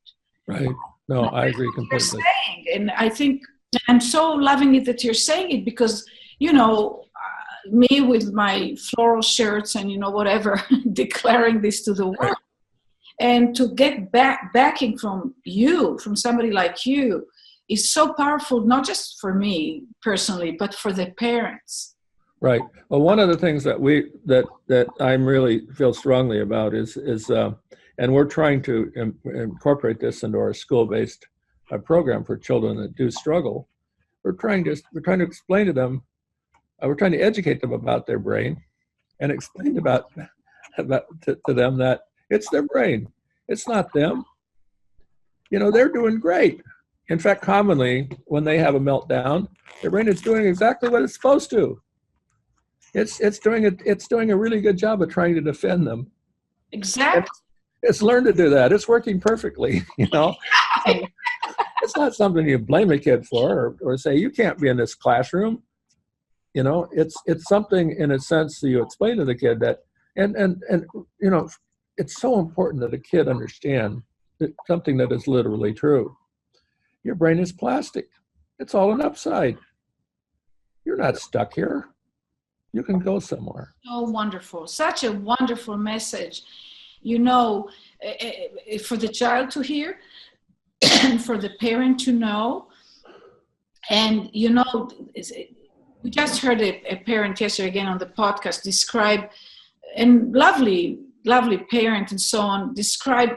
Right. No, I agree completely. And I think I'm so loving it that you're saying it, because, me with my floral shirts and, whatever, declaring this to the world, and to get backing from somebody like you, is so powerful, not just for me personally, but for the parents. Right. Well, one of the things that I'm really feel strongly about is and we're trying to incorporate this into our school-based program for children that do struggle. We're trying to explain to them, we're trying to educate them about their brain, and explain to them that it's their brain, it's not them. they're doing great. In fact, commonly when they have a meltdown, their brain is doing exactly what it's supposed to. It's doing a really good job of trying to defend them. Exactly. It's learned to do that. It's working perfectly, So it's not something you blame a kid for or say, you can't be in this classroom. It's something in a sense that you explain to the kid that, and it's so important that a kid understand that something that is literally true. Your brain is plastic. It's all an upside. You're not stuck here. You can go somewhere. So wonderful. Such a wonderful message, for the child to hear and for the parent to know. And, we just heard a parent yesterday again on the podcast describe, and lovely parent and so on, describe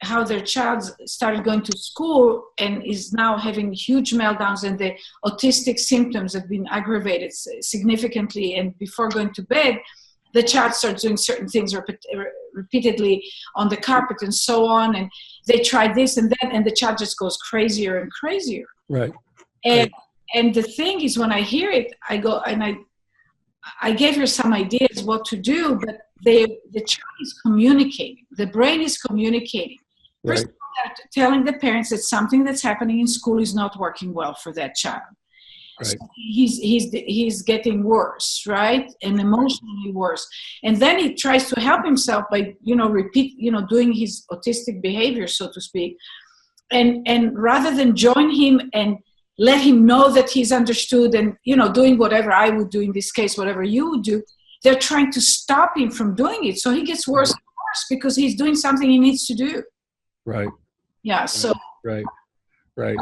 how their child started going to school and is now having huge meltdowns, and the autistic symptoms have been aggravated significantly. And before going to bed, the child starts doing certain things repeatedly on the carpet and so on. And they try this and that, and the child just goes crazier and crazier. Right. And the thing is, when I hear it, I go and I gave her some ideas what to do, but the child is communicating. The brain is communicating. First of all, telling the parents that something that's happening in school is not working well for that child. Right. So he's getting worse, right? And emotionally worse. And then he tries to help himself by, doing his autistic behavior, so to speak. And rather than join him and let him know that he's understood and, doing whatever I would do in this case, whatever you would do, they're trying to stop him from doing it. So he gets worse and worse because he's doing something he needs to do. Right. Yeah. So. Right. One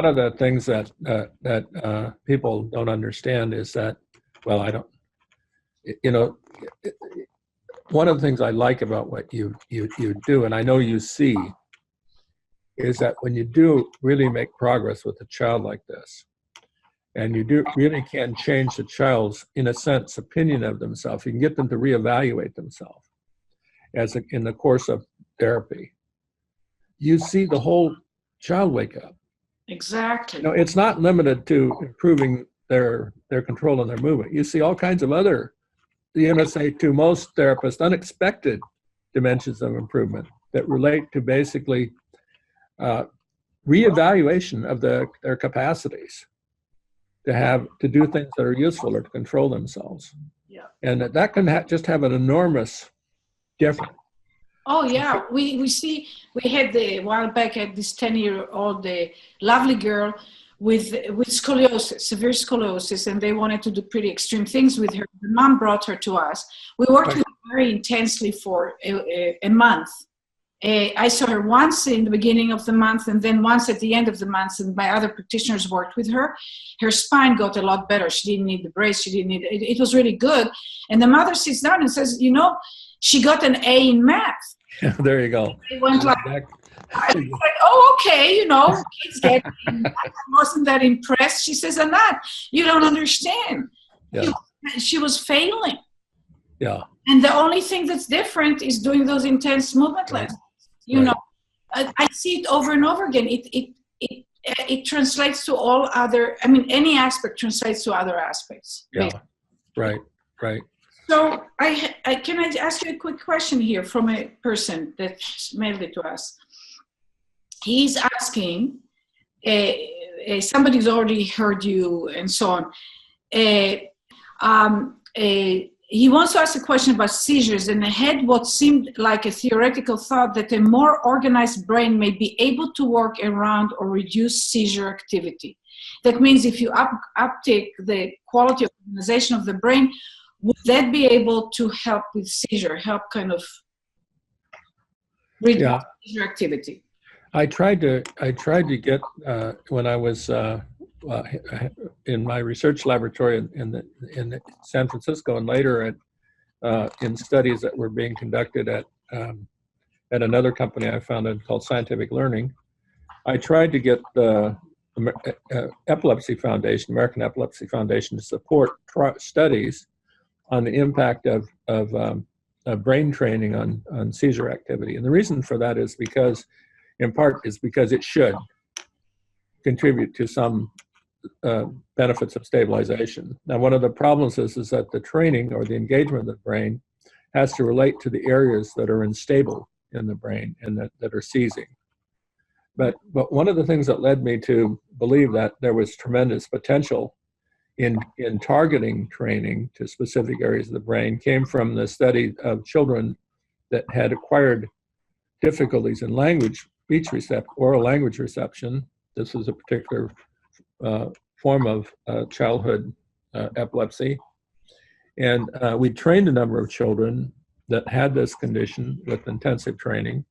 of the things that people don't understand is that, one of the things I like about what you do, and I know you see, is that when you do really make progress with a child like this, and you do really can change the child's, in a sense, opinion of themselves, you can get them to reevaluate themselves in the course of therapy. You see the whole child wake up. Exactly. It's not limited to improving their control and their movement. You see all kinds of other, say to most therapists, unexpected dimensions of improvement that relate to basically reevaluation of their capacities to do things that are useful or to control themselves. Yeah. And that can just have an enormous difference. Oh yeah, we had a while back had this 10-year-old lovely girl with scoliosis, severe scoliosis, and they wanted to do pretty extreme things with her. The mom brought her to us. We worked with her very intensely for a month. I saw her once in the beginning of the month and then once at the end of the month, and my other practitioners worked with her. Her spine got a lot better. She didn't need the brace. She didn't need it. It was really good. And the mother sits down and says, she got an A in math. Yeah, there you go. It went like, I was like, oh, okay, kids get it. I wasn't that impressed. She says, Anat, you don't understand. Yeah. She was failing. Yeah. And the only thing that's different is doing those intense movement lessons. I see it over and over again. It translates to all other, any aspect translates to other aspects. Yeah, right. So can I ask you a quick question here from a person that mailed it to us? He's asking, somebody's already heard you and so on. He wants to ask a question about seizures and had what seemed like a theoretical thought that a more organized brain may be able to work around or reduce seizure activity. That means if you uptake the quality of organization of the brain, would that be able to help with seizure, help kind of reduce seizure activity? I tried to get when I was in my research laboratory in San Francisco and later in studies that were being conducted at another company I founded called Scientific Learning. I tried to get the Epilepsy Foundation, American Epilepsy Foundation, to support studies on the impact of brain training on seizure activity. And the reason for that is because in part is because it should contribute to some benefits of stabilization. Now, one of the problems is that the training or the engagement of the brain has to relate to the areas that are unstable in the brain and that are seizing. But one of the things that led me to believe that there was tremendous potential in targeting training to specific areas of the brain came from the study of children that had acquired difficulties in oral language reception. This was a particular form of childhood epilepsy. And we trained a number of children that had this condition with intensive training.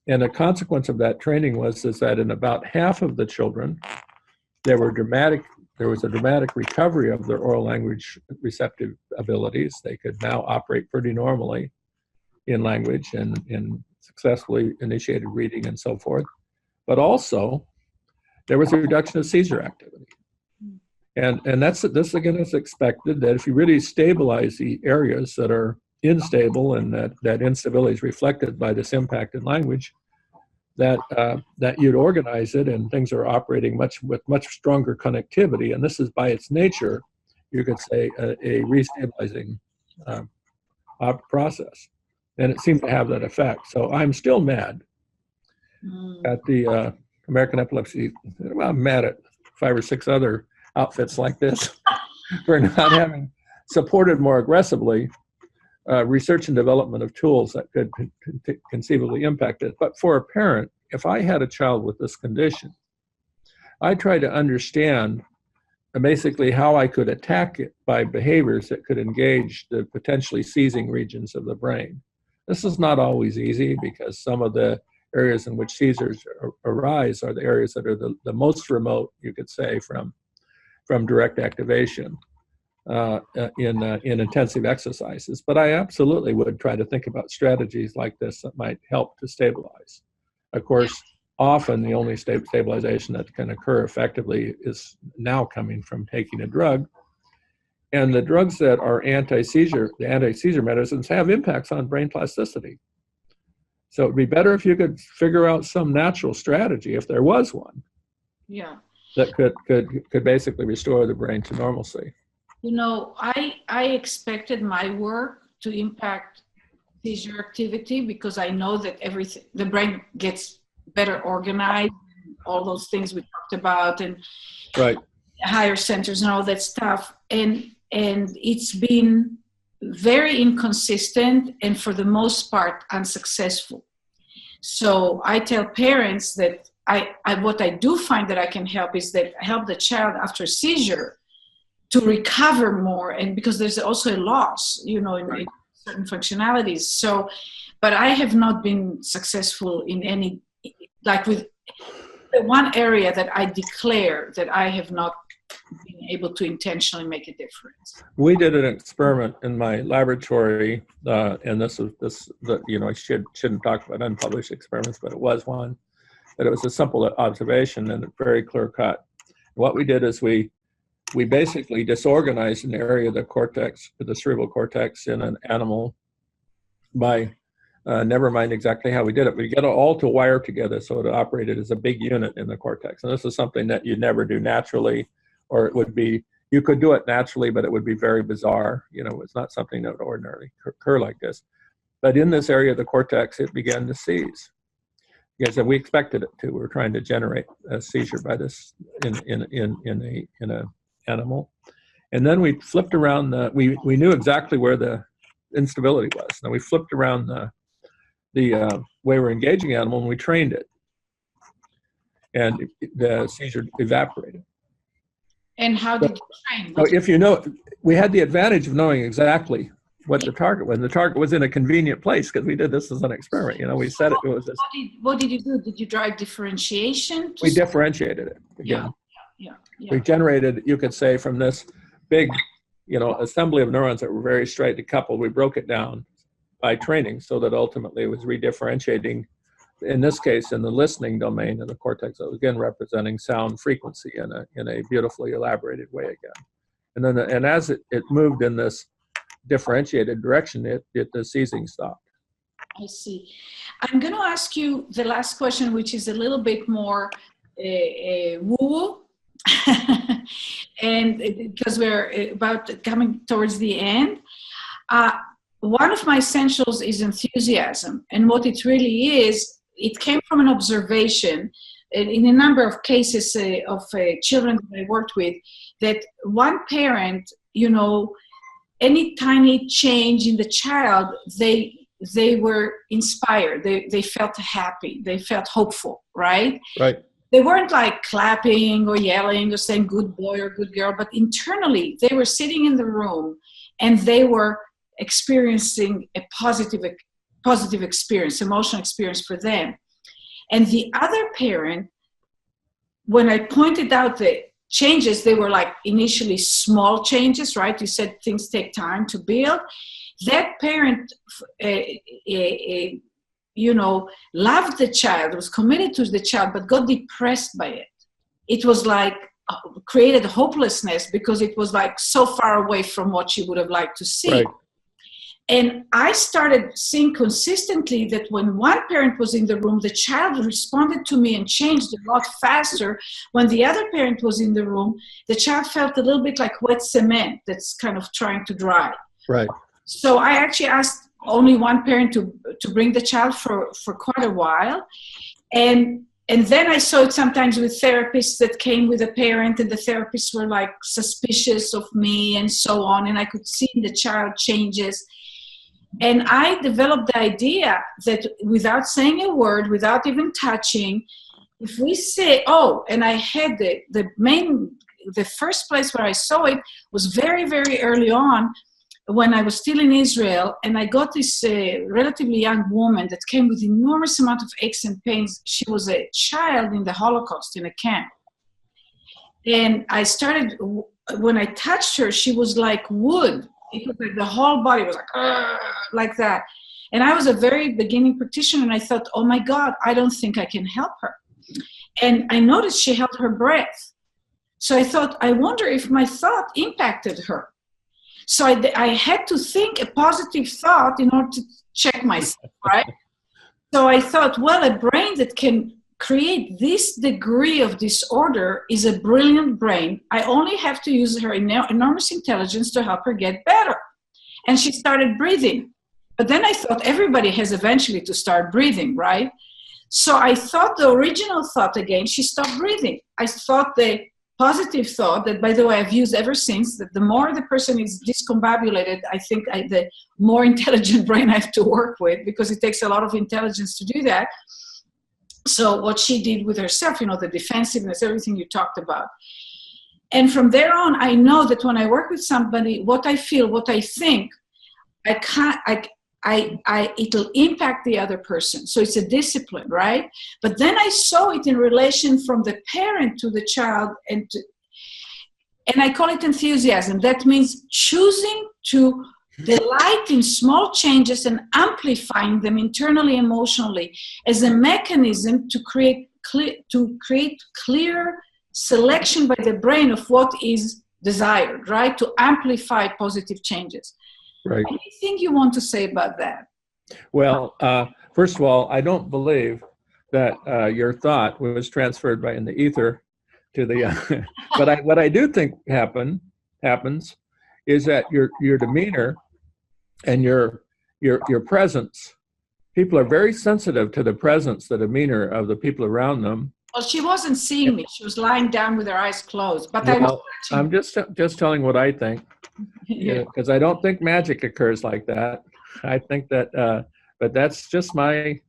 And a consequence of that training was that in about half of the children, there was a dramatic recovery of their oral language receptive abilities. They could now operate pretty normally in language and successfully initiated reading and so forth. But also, there was a reduction of seizure activity. And this again is expected, that if you really stabilize the areas that are unstable and that instability is reflected by this impact in language, that you'd organize it and things are operating with much stronger connectivity. And this is by its nature, you could say, a restabilizing process. And it seemed to have that effect. So I'm still mad at the American Epilepsy. Well, I'm mad at 5 or 6 other outfits like this for not having supported more aggressively research and development of tools that could conceivably impact it. But for a parent, if I had a child with this condition, I try to understand basically how I could attack it by behaviors that could engage the potentially seizing regions of the brain. This is not always easy because some of the areas in which seizures arise are the areas that are the most remote, you could say, from direct activation in intensive exercises. But I absolutely would try to think about strategies like this that might help to stabilize. Of course, often the only stabilization that can occur effectively is now coming from taking a drug. And the drugs that are the anti-seizure medicines have impacts on brain plasticity. So it'd be better if you could figure out some natural strategy, if there was one, that could basically restore the brain to normalcy. You know, I expected my work to impact seizure activity because I know that the brain gets better organized, all those things we talked about, and right, higher centers and all that stuff. And it's been very inconsistent and for the most part unsuccessful. So I tell parents that what I do find that I can help is that I help the child after seizure to recover more, and because there's also a loss, in certain functionalities. So, but I have not been successful in any, like with the one area that I declare that I have not been able to intentionally make a difference. We did an experiment in my laboratory, and I shouldn't talk about unpublished experiments, but it was one. But it was a simple observation and very clear cut. What we did is we basically disorganized an area of the cortex, the cerebral cortex, in an animal by, never mind exactly how we did it, we get it all to wire together so it operated as a big unit in the cortex. And this is something that you never do naturally, or you could do it naturally, but it would be very bizarre. It's not something that would ordinarily occur like this. But in this area of the cortex, it began to seize. Because we expected it to. We were trying to generate a seizure by this in a animal, and then we flipped around we knew exactly where the instability was. Now we flipped around the way we're engaging the animal, and we trained it, and the seizure evaporated. And how did you train? So if we had the advantage of knowing exactly what the target was. The target was in a convenient place because we did this as an experiment. We said it was this. What did you do? Did you drive differentiation? We differentiated it again. Yeah. We generated, you could say, from this big, assembly of neurons that were very straightly coupled. We broke it down by training so that ultimately it was redifferentiating, in this case, in the listening domain of the cortex, again representing sound frequency in a beautifully elaborated way again. And then, as it moved in this differentiated direction, the seizing stopped. I see. I'm going to ask you the last question, which is a little bit more woo-woo. And because we're about coming towards the end, one of my essentials is enthusiasm. And what it really is, it came from an observation in a number of cases of children that I worked with, that one parent, you know, any tiny change in the child, they were inspired. They felt happy. They felt hopeful, right? Right. They weren't like clapping or yelling or saying good boy or good girl, but internally they were sitting in the room and they were experiencing a positive experience, emotional experience for them. And the other parent, when I pointed out the changes, they were like initially small changes, right? You said things take time to build. That parent, you know, loved the child, was committed to the child, but got depressed by it. It was like created hopelessness because it was like so far away from what she would have liked to see. Right. And I started seeing consistently that when one parent was in the room, the child responded to me and changed a lot faster. When the other parent was in the room, the child felt a little bit like wet cement that's kind of trying to dry. Right. So I actually asked only one parent to bring the child for quite a while. And then I saw it sometimes with therapists that came with a parent, and the therapists were like suspicious of me and so on. And I could see in the child changes. And I developed the idea that without saying a word, without even touching, if we say, oh, and I had the first place where I saw it was very, very early on when I was still in Israel, and I got this relatively young woman that came with enormous amount of aches and pains. She was a child in the Holocaust in a camp. And I started, when I touched her, she was like wood. It was like the whole body was like that. And I was a very beginning practitioner, and I thought, oh my God, I don't think I can help her. And I noticed she held her breath. So I thought, I wonder if my thought impacted her. So I had to think a positive thought in order to check myself, right? So I thought, well, a brain that can create this degree of disorder is a brilliant brain. I only have to use her enormous intelligence to help her get better. And she started breathing. But then I thought everybody has eventually to start breathing, right? So I thought the original thought again, she stopped breathing. I thought the positive thought that, by the way, I've used ever since, that the more the person is discombobulated, I think the more intelligent brain I have to work with, because it takes a lot of intelligence to do that. So what she did with herself, you know, the defensiveness, everything you talked about. And from there on, I know that when I work with somebody, what I feel, what I think, it'll impact the other person. So it's a discipline, right? But then I saw it in relation from the parent to the child, and I call it enthusiasm. That means choosing to delight in small changes and amplifying them internally, emotionally, as a mechanism to create clear selection by the brain of what is desired, right? To amplify positive changes. Right. Anything you want to say about that? Well, first of all, I don't believe that your thought was transferred in the ether to the. But what I do think happens is that your demeanor and your presence. People are very sensitive to the presence, the demeanor of the people around them. Well, she wasn't seeing me; she was lying down with her eyes closed. But I'm just telling what I think. Yeah. Because I don't think magic occurs like that. I think that, but that's just my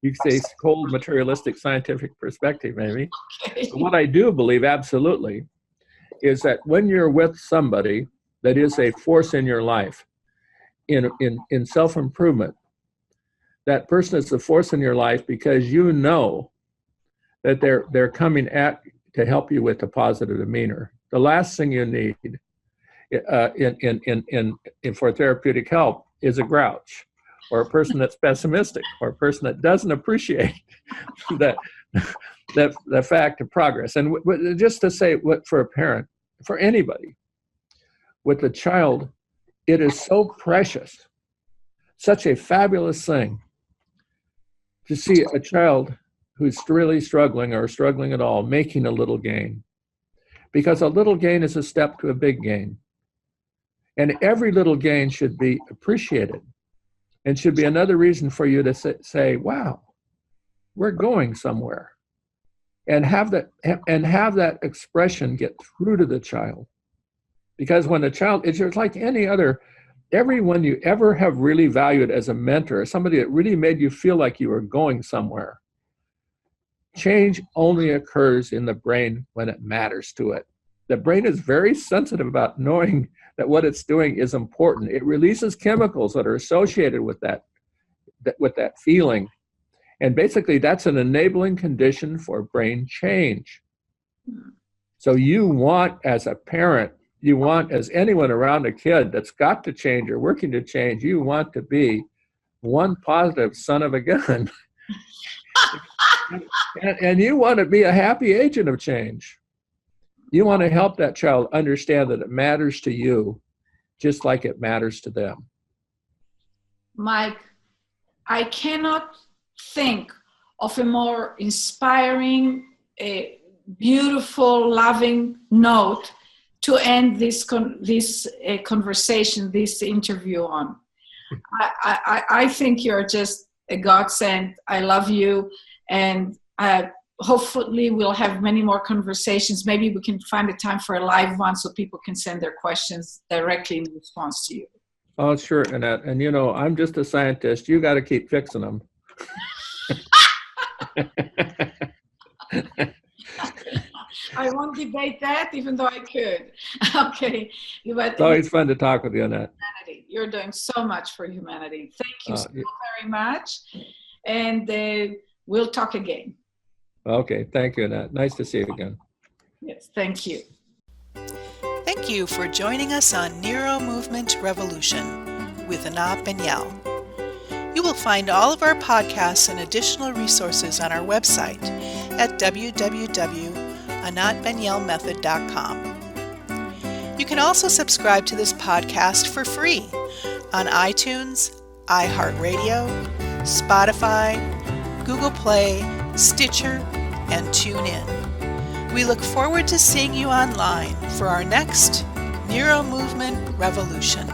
you could say cold materialistic scientific perspective, maybe. Okay. But what I do believe absolutely is that when you're with somebody that is a force in your life, in self-improvement, that person is a force in your life because you know that they're coming to help you with a positive demeanor. The last thing you need for therapeutic help is a grouch, or a person that's pessimistic, or a person that doesn't appreciate the fact of progress. And just to say, what for a parent, for anybody, with a child, it is so precious such a fabulous thing to see a child who's really struggling or struggling at all making a little gain. Because a little gain is a step to a big gain. And every little gain should be appreciated and should be another reason for you to say, wow, we're going somewhere. And have that expression get through to the child. Because when a child, it's just like everyone you ever have really valued as a mentor, somebody that really made you feel like you were going somewhere, change only occurs in the brain when it matters to it. The brain is very sensitive about knowing that what it's doing is important. It releases chemicals that are associated with that feeling. And basically, that's an enabling condition for brain change. So you want, as a parent, you want, as anyone around a kid that's got to change or working to change, you want to be one positive son of a gun. and you want to be a happy agent of change. You want to help that child understand that it matters to you just like it matters to them. Mike, I cannot think of a more inspiring, beautiful, loving note to end this conversation, this interview on. I think you're just a godsend. I love you, and hopefully we'll have many more conversations. Maybe we can find a time for a live one so people can send their questions directly in response to you. Oh, sure, Annette. And I'm just a scientist. You got to keep fixing them. I won't debate that, even though I could. Okay. But it's always fun to talk with you, Annette. You're doing so much for humanity. Thank you so very much. And we'll talk again. Okay. Thank you, Annette. Nice to see you again. Yes. Thank you. Thank you for joining us on NeuroMovement Revolution with Anat Baniel. You will find all of our podcasts and additional resources on our website at www.anatbanielmethod.com. You can also subscribe to this podcast for free on iTunes, iHeartRadio, Spotify, Google Play, Stitcher, and TuneIn. We look forward to seeing you online for our next NeuroMovement Revolution.